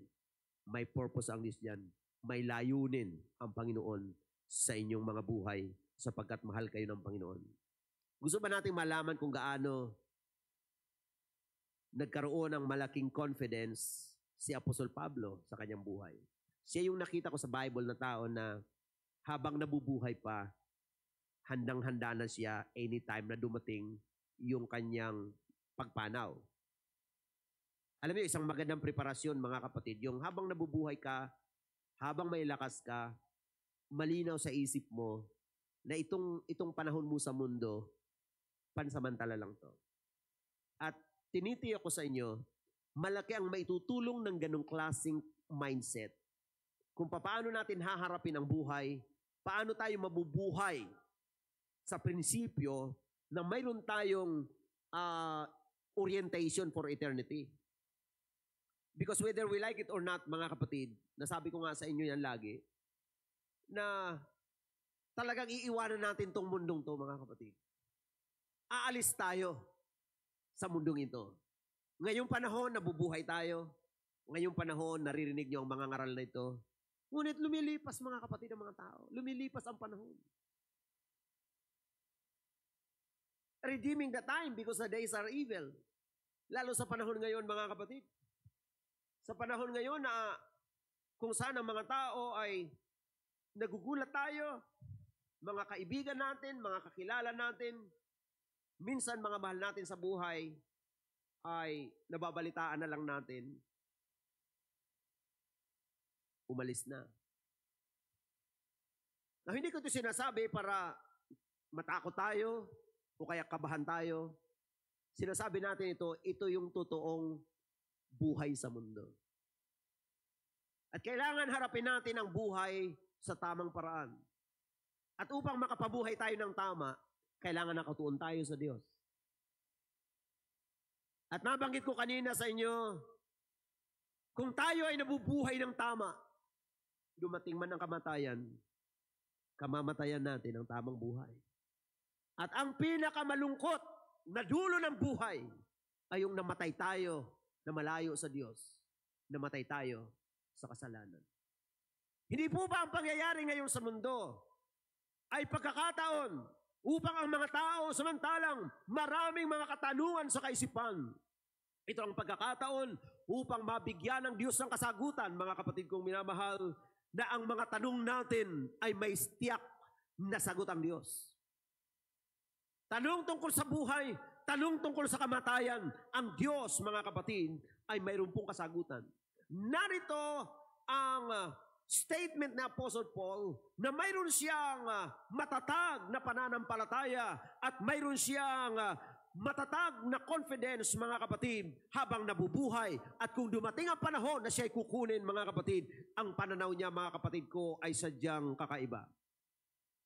May purpose ang Diyos dyan. May layunin ang Panginoon sa inyong mga buhay. sapagkat mahal kayo ng Panginoon. Gusto ba nating malaman kung gaano nagkaroon ng malaking confidence si Apostol Pablo sa kanyang buhay? Siya yung nakita ko sa Bible na tao na habang nabubuhay pa, handang-handa na siya anytime na dumating yung kanyang pagpanaw. Alam niyo, isang magandang preparasyon, mga kapatid, yung habang nabubuhay ka, habang may lakas ka, malinaw sa isip mo na itong panahon mo sa mundo, pansamantala lang to. At tinitiyak ko sa inyo, malaki ang maitutulong ng ganong klaseng mindset. Kung paano natin haharapin ang buhay, paano tayo mabubuhay sa prinsipyo na mayroon tayong orientation for eternity. Because whether we like it or not, mga kapatid, nasabi ko nga sa inyo yan lagi, na talagang iiwanan natin tong mundong to, mga kapatid. Aalis tayo sa mundong ito. Ngayong panahon, nabubuhay tayo. Ngayong panahon, naririnig niyo ang mga ngaral na ito. Ngunit lumilipas, mga kapatid, ang mga tao. Lumilipas ang panahon. Redeeming the time because the days are evil. Lalo sa panahon ngayon, mga kapatid. Sa panahon ngayon na kung saan ang mga tao ay nagugulat tayo, mga kaibigan natin, mga kakilala natin, minsan mga mahal natin sa buhay ay nababalitaan na lang natin, umalis na. Now, hindi ko ito sinasabi para matakot tayo o kaya kabahan tayo. Sinasabi natin ito yung totoong buhay sa mundo. At kailangan harapin natin ang buhay sa tamang paraan. At upang makapabuhay tayo ng tama, kailangan nakatuon tayo sa Diyos. At nabanggit ko kanina sa inyo, kung tayo ay nabubuhay ng tama, dumating man ang kamatayan, kamamatayan natin ang tamang buhay. At ang pinakamalungkot na dulo ng buhay ay yung namatay tayo na malayo sa Diyos, namatay tayo sa kasalanan. Hindi po ba ang pangyayari ngayon sa mundo ay pagkakataon upang ang mga tao samantalang maraming mga katanungan sa kaisipan, ito ang pagkakataon upang mabigyan ng Diyos ng kasagutan, mga kapatid kong minamahal, na ang mga tanong natin ay may tiyak na sagot ang Diyos. Tanong tungkol sa buhay, tanong tungkol sa kamatayan, ang Diyos, mga kapatid, ay mayroon pong kasagutan. Narito ang statement ni Apostle Paul na mayroon siyang matatag na pananampalataya at mayroon siyang matatag na confidence, mga kapatid, habang nabubuhay. At kung dumating ang panahon na siya'y kukunin, mga kapatid, ang pananaw niya, mga kapatid ko, ay sadyang kakaiba.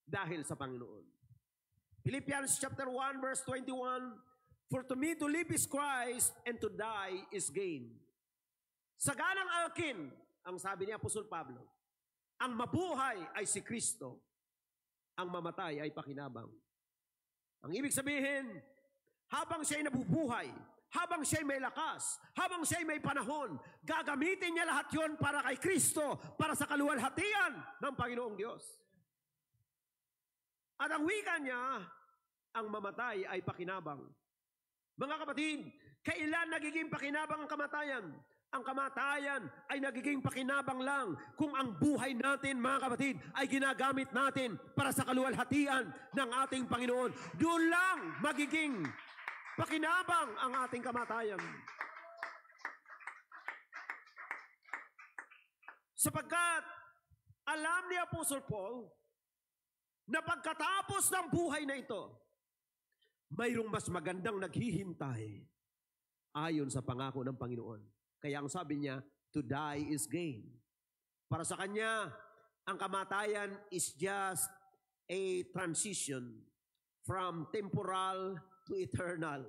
Dahil sa Panginoon. Philippians chapter 1 verse 21, for to me to live is Christ and to die is gain. Saganang akin, ang sabi ni Apostol Pablo, ang mabuhay ay si Kristo, ang mamatay ay pakinabang. Ang ibig sabihin, habang siya'y nabubuhay, habang siya'y may lakas, habang siya'y may panahon, gagamitin niya lahat yon para kay Kristo, para sa kaluwalhatian ng Panginoong Diyos. At ang wika niya, ang mamatay ay pakinabang. Mga kapatid, kailan nagiging pakinabang ang kamatayan? Ang kamatayan ay nagiging pakinabang lang kung ang buhay natin, mga kapatid, ay ginagamit natin para sa kaluwalhatian ng ating Panginoon. Doon lang magiging pakinabang ang ating kamatayan. Sapagkat alam ni Apostle Paul na pagkatapos ng buhay na ito, mayroong mas magandang naghihintay ayon sa pangako ng Panginoon. Kaya ang sabi niya, to die is gain. Para sa kanya, ang kamatayan is just a transition from temporal to eternal.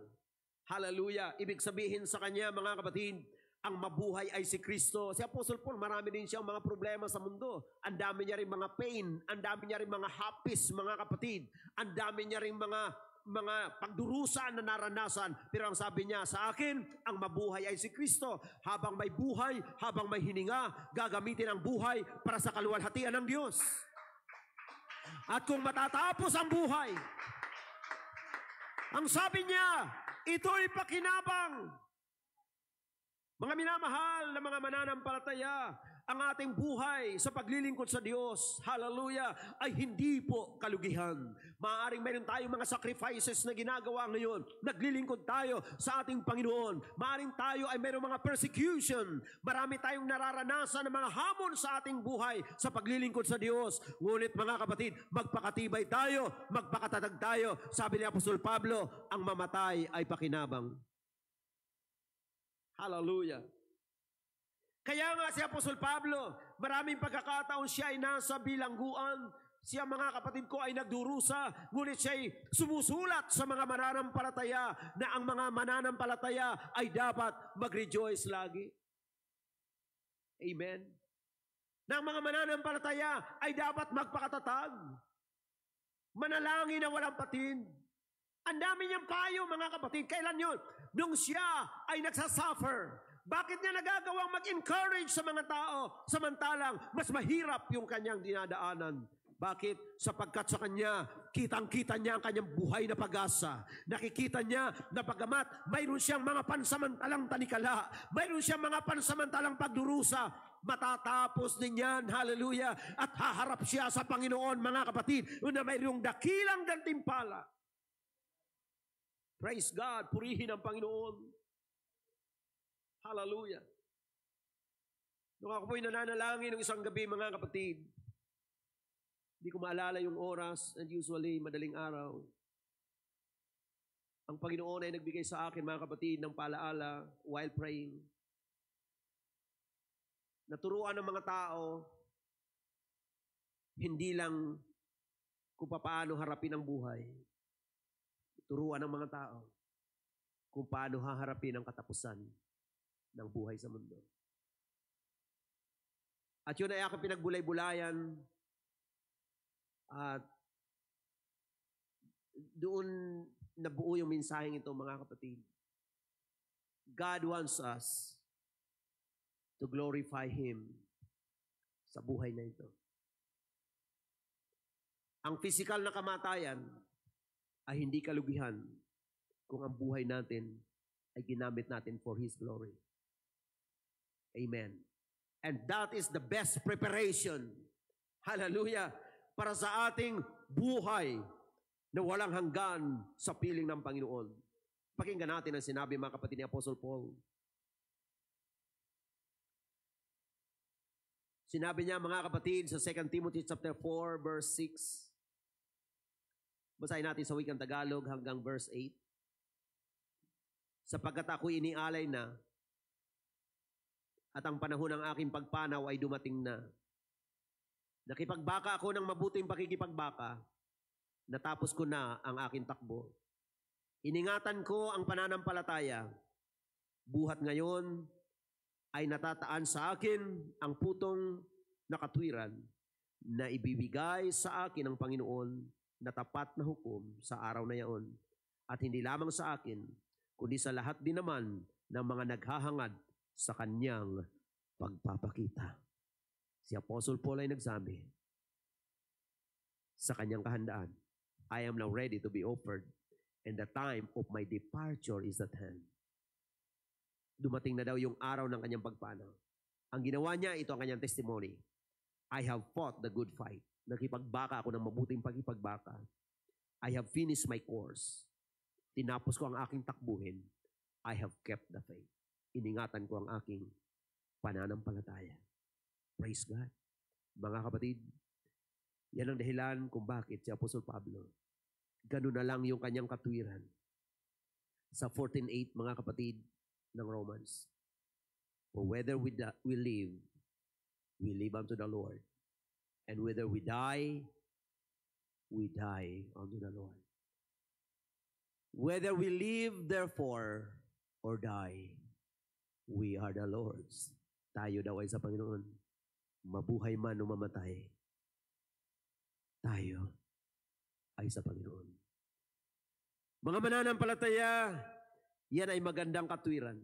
Hallelujah. Ibig sabihin sa kanya, mga kapatid, ang mabuhay ay si Kristo. Si Apostle Paul, marami din siyang mga problema sa mundo. Ang dami niya rin mga pain, ang dami niya rin mga hapis, mga kapatid. Ang dami niya rin mga pagdurusan na naranasan. Pero ang sabi niya, sa akin, ang mabuhay ay si Kristo. Habang may buhay, habang may hininga, gagamitin ang buhay para sa kaluwalhatian ng Diyos. At kung matatapos ang buhay, ang sabi niya, ito'y pakinabang. Mga minamahal na mga mananampalataya, ang ating buhay sa paglilingkod sa Diyos, hallelujah, ay hindi po kalugihan. Maaaring mayroon tayong mga sacrifices na ginagawa ngayon. Naglilingkod tayo sa ating Panginoon. Maaaring tayo ay mayroong mga persecution. Marami tayong nararanasan ng mga hamon sa ating buhay sa paglilingkod sa Diyos. Ngunit mga kapatid, magpakatibay tayo, magpakatatag tayo. Sabi ni Apostol Pablo, ang mamatay ay pakinabang. Hallelujah. Kaya nga si Apostol Pablo, maraming pagkakataon siya ay nasa bilangguan. Siya mga kapatid ko ay nagdurusa, ngunit siya ay sumusulat sa mga mananampalataya na ang mga mananampalataya ay dapat mag-rejoice lagi. Amen. Na ang mga mananampalataya ay dapat magpakatatag. Manalangin na walang patid. Ang dami niyang payo mga kapatid. Kailan yun? Nung siya ay nagsasuffer. Bakit niya nagagawang mag-encourage sa mga tao samantalang mas mahirap yung kanyang dinadaanan? Bakit? Sapagkat sa kanya, kitang-kita niya ang kanyang buhay na pag-asa. Nakikita niya na pagamat mayroon siyang mga pansamantalang tanikala, mayroon siyang mga pansamantalang pagdurusa, matatapos din yan, hallelujah, at haharap siya sa Panginoon, mga kapatid, na mayroong dakilang gantimpala. Praise God, purihin ang Panginoon. Hallelujah. Nung ako po'y nananalangin ng isang gabi, mga kapatid, hindi ko maalala yung oras, and usually madaling araw. Ang Panginoon ay nagbigay sa akin, mga kapatid, ng paalaala while praying. Naturuan ng mga tao, hindi lang kung paano harapin ang buhay. Turuan ng mga tao kung paano haharapin ang katapusan ng buhay sa mundo. At yun ay aking pinagbulay-bulayan at doon nabuo yung mensaheng ito, mga kapatid. God wants us to glorify Him sa buhay na ito. Ang physical na kamatayan ay hindi kalugihan kung ang buhay natin ay ginamit natin for His glory. Amen. And that is the best preparation, hallelujah, para sa ating buhay na walang hanggan sa piling ng Panginoon. Pakinggan natin ang sinabi, mga kapatid, ni Apostle Paul. Sinabi niya, mga kapatid, sa 2 Timothy chapter 4, verse 6. Basahin natin sa wikang Tagalog hanggang verse 8. Sapagkat ako'y inialay na, at ang panahon ng aking pagpanaw ay dumating na. Nakipagbaka ako ng mabuting pakikipagbaka, natapos ko na ang aking takbo. Iningatan ko ang pananampalataya, buhat ngayon ay natataan sa akin ang putong na katwiran na ibibigay sa akin ng Panginoon na tapat na hukom sa araw na yaon. At hindi lamang sa akin, kundi sa lahat din naman ng mga naghahangad sa kanyang pagpapakita. Si Apostle Paul ay nagsabi sa kanyang kahandaan, I am now ready to be offered, and the time of my departure is at hand. Dumating na daw yung araw ng kanyang pagpanaw. Ang ginawa niya, ito ang kanyang testimony. I have fought the good fight. Nakipagbaka ako ng mabuting pakipagbaka. I have finished my course. Tinapos ko ang aking takbuhin. I have kept the faith. Iningatan ko ang aking pananampalataya. Praise God. Mga kapatid, yan ang dahilan kung bakit si Apostol Pablo, ganun na lang yung kanyang katwiran. Sa 14:8, mga kapatid ng Romans, for whether we live unto the Lord. And whether we die unto the Lord. Whether we live, therefore, or die, we are the Lord's. Tayo daw ay sa Panginoon. Mabuhay man o mamatay, tayo ay sa Panginoon. Mga mananampalataya, yan ay magandang katwiran.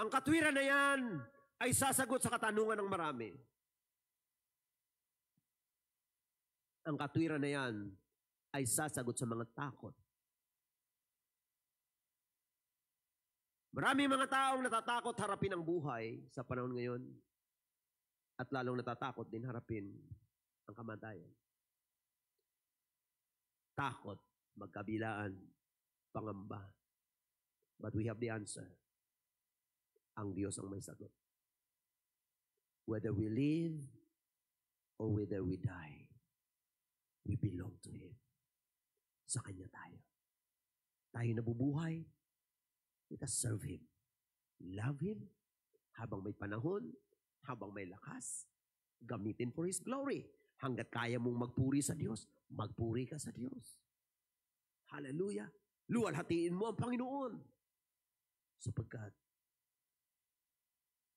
Ang katwiran na yan ay sasagot sa katanungan ng marami. ang katwiran na yan ay sasagot sa mga takot. Maraming mga taong natatakot harapin ang buhay sa panahon ngayon at lalong natatakot din harapin ang kamatayan. Takot, magkabilaan, pangamba. But we have the answer. Ang Diyos ang may sagot. Whether we live or whether we die, we belong to Him. Sa Kanya tayo. Tayo nabubuhay, let us serve Him. Love Him habang may panahon, habang may lakas, gamitin for His glory. Hanggat kaya mong magpuri sa Diyos, magpuri ka sa Diyos. Hallelujah. Luwalhatiin mo ang Panginoon. Sapagkat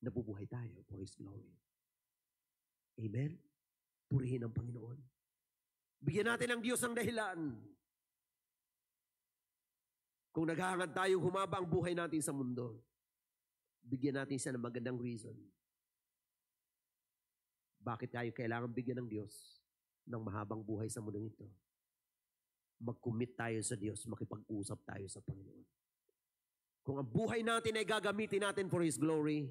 nabubuhay tayo for His glory. Amen? Purihin ang Panginoon. Bigyan natin ang Diyos ng dahilan. Kung naghahangad tayo humaba ang buhay natin sa mundo, bigyan natin siya ng magandang reason. Bakit tayo kailangan bigyan ng Diyos ng mahabang buhay sa mundong ito? Mag-commit tayo sa Diyos, makipag-usap tayo sa Panginoon. Kung ang buhay natin ay gagamitin natin for His glory,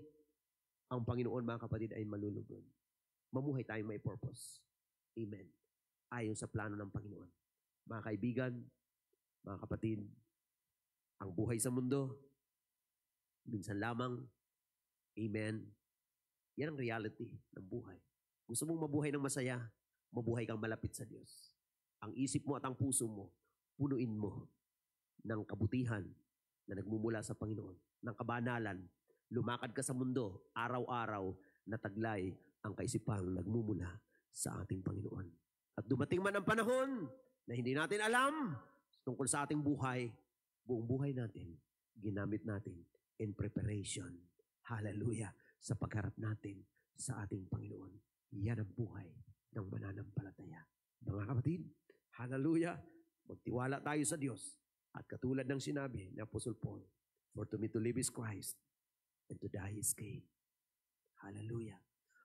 ang Panginoon, mga kapatid, ay malulugod. Mamuhay tayong may purpose. Amen. Ayon sa plano ng Panginoon. Mga kaibigan, mga kapatid, ang buhay sa mundo, minsan lamang, amen, yan ang reality ng buhay. Gusto mong mabuhay ng masaya, mabuhay kang malapit sa Diyos. Ang isip mo at ang puso mo, punuin mo ng kabutihan na nagmumula sa Panginoon, ng kabanalan. Lumakad ka sa mundo, araw-araw, na taglay ang kaisipang nagmumula sa ating Panginoon. At dumating man ang panahon na hindi natin alam tungkol sa ating buhay, buong buhay natin, ginamit natin in preparation. Hallelujah. Sa pagharap natin sa ating Panginoon. Yan ang buhay ng mananampalataya. Mga kapatid, hallelujah. Magtiwala tayo sa Diyos. At katulad ng sinabi ni Apostle Paul, for to me to live is Christ, and to die is gain. Hallelujah.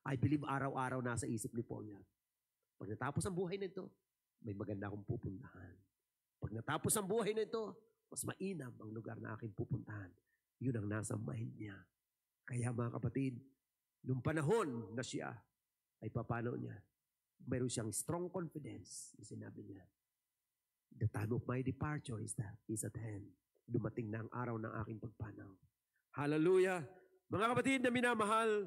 I believe araw-araw nasa isip ni Paul yan. Pag natapos ang buhay nito, may maganda akong pupuntahan. Pag natapos ang buhay nito, mas mainam ang lugar na aking pupuntahan. Yun ang nasa mind niya. Kaya mga kapatid, nung panahon na siya ay papano niya, mayroon siyang strong confidence. Sinabi niya, the time of my departure is at hand. Dumating na ang araw ng aking pagpanaw. Hallelujah! Mga kapatid na minamahal,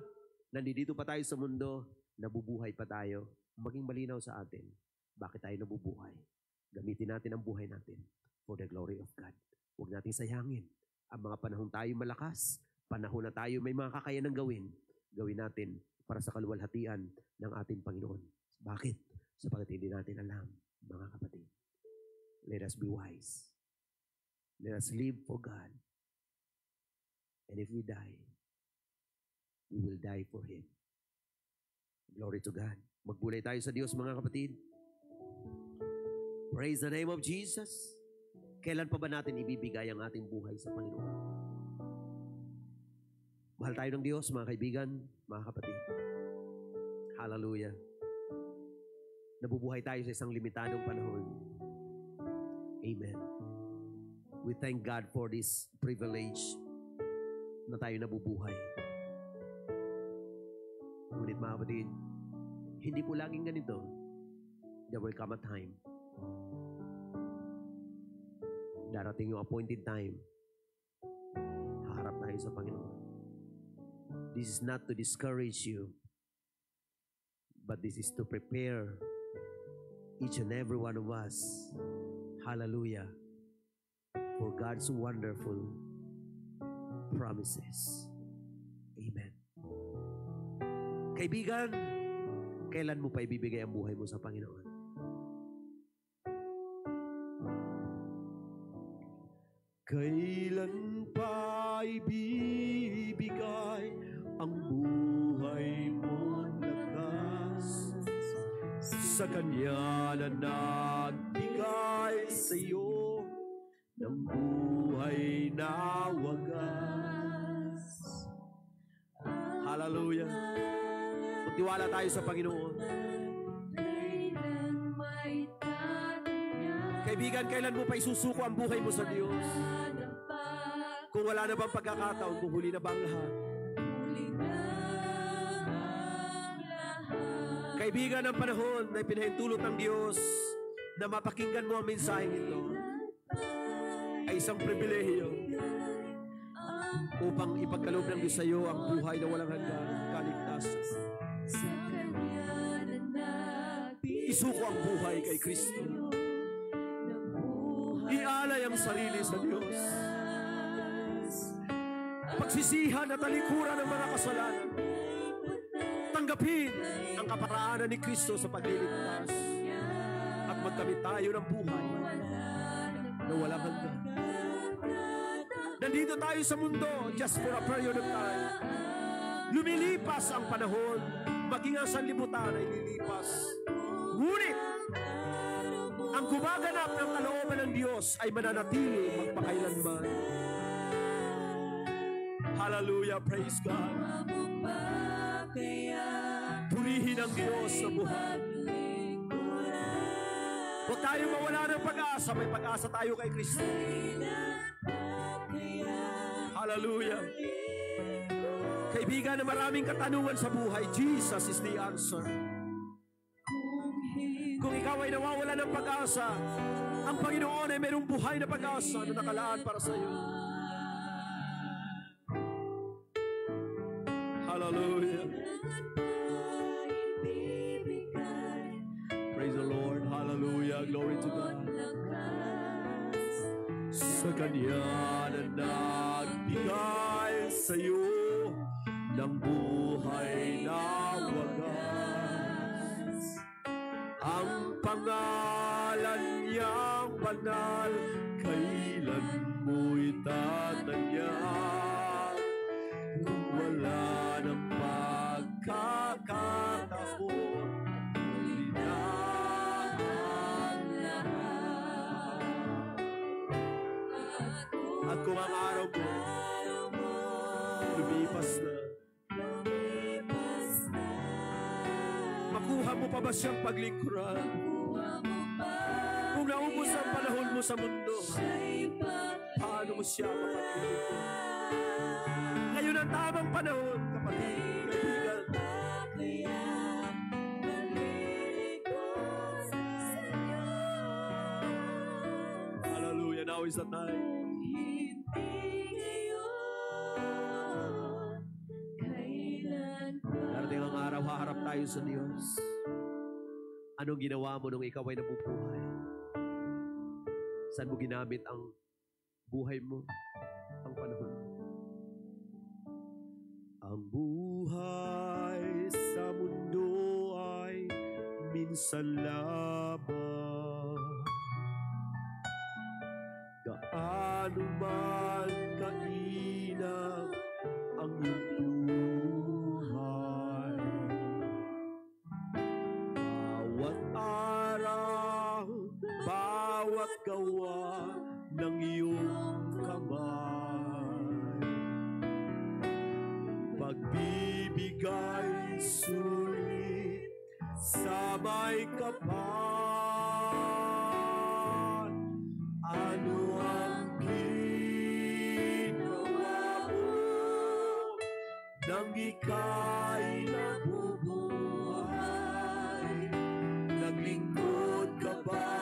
nandito pa tayo sa mundo, nabubuhay pa tayo. Maging malinaw sa atin, bakit tayo nabubuhay? Gamitin natin ang buhay natin for the glory of God. Huwag natin sayangin ang mga panahon tayo malakas, panahon na tayo may mga kakayanang gawin natin para sa kaluwalhatian ng ating Panginoon. Bakit? Sapagkat hindi natin alam, mga kapatid. Let us be wise. Let us live for God. And if we die, we will die for Him. Glory to God. Magbulay tayo sa Diyos, mga kapatid. Praise the name of Jesus. Kailan pa ba natin ibibigay ang ating buhay sa Panginoon? Mahal tayo ng Diyos, mga kaibigan, mga kapatid. Hallelujah. Nabubuhay tayo sa isang limitadong panahon. Amen. We thank God for this privilege na tayo nabubuhay. Ngunit mga kapatid, hindi po laging ganito. There will come a time. Darating yung appointed time. Haharap tayo sa Panginoon. This is not to discourage you, but this is to prepare each and every one of us. Hallelujah. For God's wonderful promises. Amen. Kaibigan, kailan mo pa ibibigay ang buhay mo sa Panginoon? Kailan pa ibibigay ang buhay mo lakas sa Kanya na nagbigay sa iyo ng buhay na wagas. Hallelujah. Magtiwala tayo sa Panginoon. Kaibigan, kailan mo pa isusuko ang buhay mo sa Diyos? Kung wala na bang pagkakataon, kung huli na ba ang lahat? Kaibigan, ang panahon na pinahintulot ng Diyos na mapakinggan mo ang mensaheng ito ay isang pribilehiyo upang ipagkaloob ng Diyos sa iyo ang buhay na walang hanggan, kaligtasan. Isuko ang buhay kay Kristo. Ialay ang sarili sa Diyos. Pagsisihan at talikuran ng mga kasalanan. Tanggapin ang kaparaanan ni Kristo sa pagliligtas. At magkamit tayo ng buhay na walang hanggan. Nandito tayo sa mundo just for a period of time. Lumilipas ang panahon, maging ang sanlibutan ay lilipas. Ngunit, ang gumaganap ng kalooban ng Diyos ay mananatili magpakailanman. Hallelujah, praise God. Purihin ang Diyos sa buhay. Huwag tayo mawala ng pag-asa, may pag-asa tayo kay Kristo. Hallelujah. Kaibigan, na maraming katanungan sa buhay, Jesus is the answer. Kung ikaw ay nawawala ng pag-asa, ang Panginoon ay mayroong buhay na pag-asa na nakalaan para sa iyo. Hallelujah. Praise the Lord. Hallelujah. Glory to God. Sa Kanya na nagbigay sa iyo ng buhay na wagas. Ang pangalan niyang banal, kailan mo'y tatagyan. Kung wala ng pagkakataon, huli na ang lahat. At kung ang araw mo lumipas na, makuha mo pa ba siyang paglingkuran? Kung naubos ang panahon mo sa mundo, paano mo siya mapaglingkuran? Ngayon ang tamang panahon, kapatid, kaibigan. Hallelujah, now is the time. Darating ang araw, haharap tayo sa Diyos. Anong ginawa mo nung ikaw ay nabubuhay? Saan mo ginamit ang buhay mo, ang panahon mo? Ang buhay sa mundo ay minsan lamang. Gaano man kainam ang iyong buhay. Bawat araw, bawat gawa ng iyong kamay, pagbibigay sulit sa may kapal. Ano ang ginawa mo nang ika'y nabubuhay? Naglingkod ka ba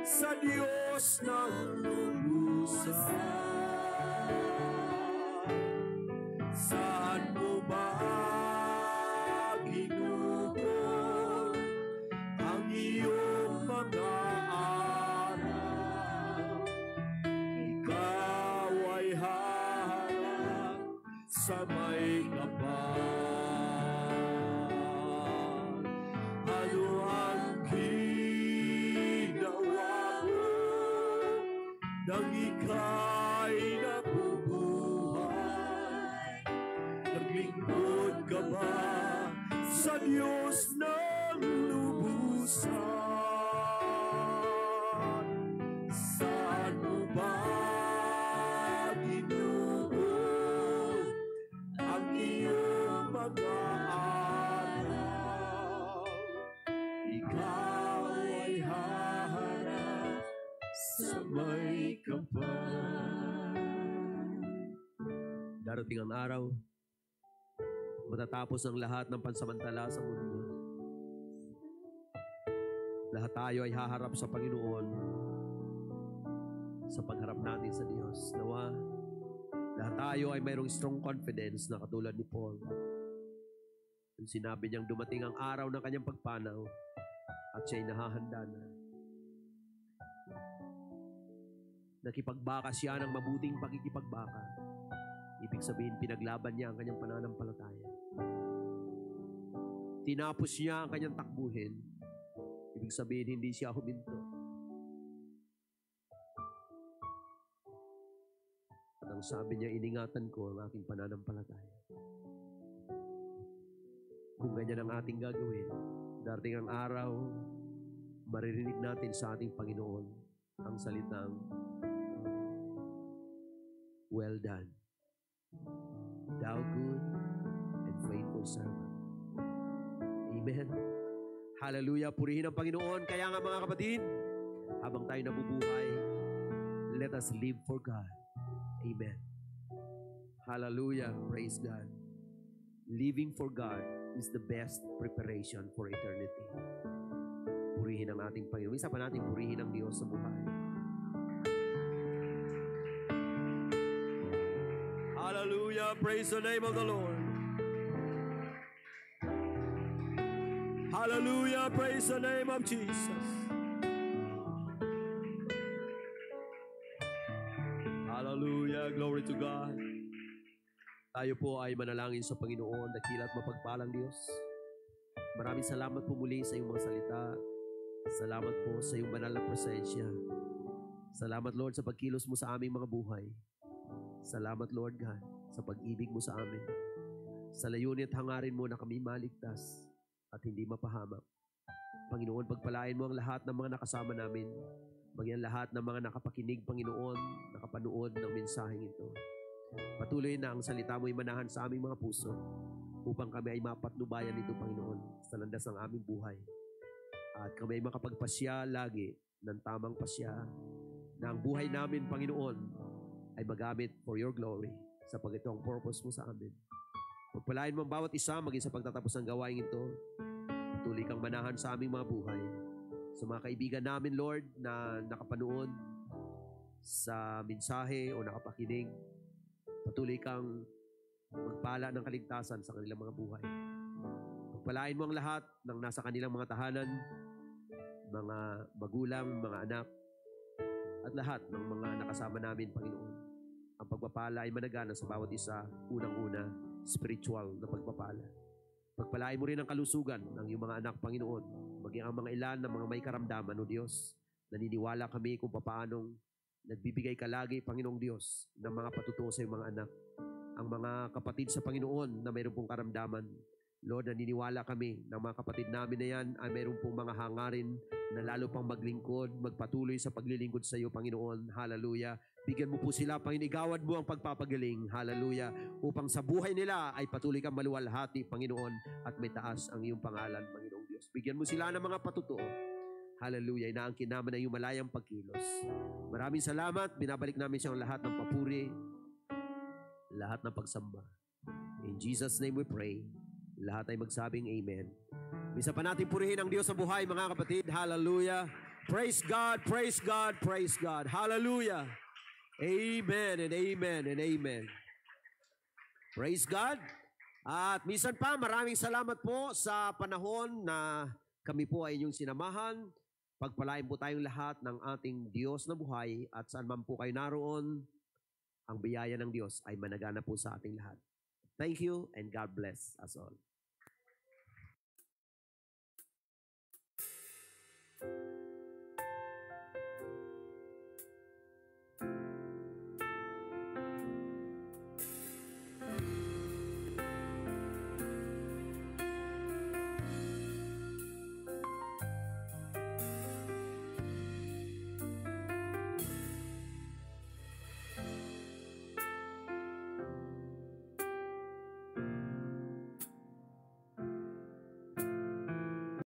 sa Diyos ng lubusan? Saan mo ba ginugol ang iyong mga araw? Ikaw ay haharap sa may kapal. Ano ang ginawa mo nang ika'y nabubuhay? Naglingkod ka ba sa Diyos ng lubusan? Saan mo ba ginugol ang iyong mga araw? Ikaw ay haharap Darating ang araw, matatapos ang lahat ng pansamantala sa mundo. Lahat tayo ay haharap sa Panginoon sa pagharap natin sa Diyos. Nawa, lahat tayo ay mayroong strong confidence na katulad ni Paul. Yung sinabi niyang dumating ang araw ng kanyang pagpanaw at siya'y nahahanda na. Nakipagbaka siya ng mabuting pakikipagbaka. Ibig sabihin, pinaglaban niya ang kanyang pananampalataya. Tinapos niya ang kanyang takbuhin. Ibig sabihin, hindi siya huminto. At ang sabi niya, iningatan ko ang aking pananampalataya. Kung ganyan ang ating gagawin, darating ang araw, maririnig natin sa ating Panginoon ang salitang, well done, thou good and faithful servant. Amen. Hallelujah. Purihin ang Panginoon. Kaya nga mga kapatid, habang tayo nabubuhay, let us live for God. Amen. Hallelujah. Praise God. Living for God is the best preparation for eternity. Purihin ang ating Panginoon. Isa pa natin purihin ang Diyos sa buhay. Hallelujah. Praise the name of the Lord. Hallelujah. Praise the name of Jesus. Hallelujah. Glory to God. Tayo po ay manalangin sa Panginoon, dakila at mapagpalang Diyos. Maraming salamat po muli sa iyong mga salita. Salamat po sa iyong banal na presensya. Salamat, Lord, sa pagkilos mo sa aming mga buhay. Salamat, Lord God, sa pag-ibig mo sa amin. Sa layunin at hangarin mo na kami maligtas at hindi mapahamak. Panginoon, pagpalain mo ang lahat ng mga nakasama namin. Maging lahat ng mga nakapakinig, Panginoon, nakapanood ng mensaheng ito. Patuloy na ang salita mo'y manahan sa aming mga puso upang kami ay mapatnubayan nito, Panginoon, sa landas ng aming buhay. At kami ay makapagpasya lagi ng tamang pasya na ang buhay namin, Panginoon, ay magamit for your glory sapagkat ito ang purpose mo sa amin. Pagpalain mo ang bawat isa maging sa pagtatapos ng gawain ito. Patuloy kang manahan sa aming mga buhay. Sa mga kaibigan namin, Lord, na nakapanood sa mensahe o nakapakinig, patuloy kang magpala ng kaligtasan sa kanilang mga buhay. Pagpalain mo ang lahat ng nasa kanilang mga tahanan, mga magulang, mga anak, at lahat ng mga nakasama namin, Panginoon. Ang pagpapala ay managana sa bawat isa, unang-una, spiritual na pagpapala. Pagpalain mo rin ang kalusugan ng iyong mga anak, Panginoon. Maging ang mga ilan ng mga may karamdaman, O Diyos. Naniniwala kami kung paanong nagbibigay ka lagi, Panginoong Diyos, ng mga patutuo sa iyong mga anak. Ang mga kapatid sa Panginoon na mayroon pong karamdaman, Lord, naniniwala kami na mga kapatid namin na yan ay mayroon pong mga hangarin na lalo pang maglingkod, magpatuloy sa paglilingkod sa iyo, Panginoon. Hallelujah. Bigyan mo po sila, Panginoon, igawad mo ang pagpapagaling. Hallelujah. Upang sa buhay nila ay patuloy kang maluwalhati, Panginoon, at may taas ang iyong pangalan, Panginoong Diyos. Bigyan mo sila ng mga patutuo. Hallelujah. Inaangkin naman ang iyong malayang pagkilos. Maraming salamat. Binabalik namin siyang lahat ng papuri, lahat ng pagsamba. In Jesus' name we pray. Lahat ay magsabing amen. Isa pa natin purihin ang Diyos sa buhay, mga kapatid. Hallelujah. Praise God, praise God, praise God. Hallelujah. Amen and amen and amen. Praise God. At minsan pa, maraming salamat po sa panahon na kami po ay inyong sinamahan. Pagpalain po tayong lahat ng ating Diyos na buhay at saan man po kayo naroon, ang biyaya ng Diyos ay managana po sa ating lahat. Thank you and God bless us all.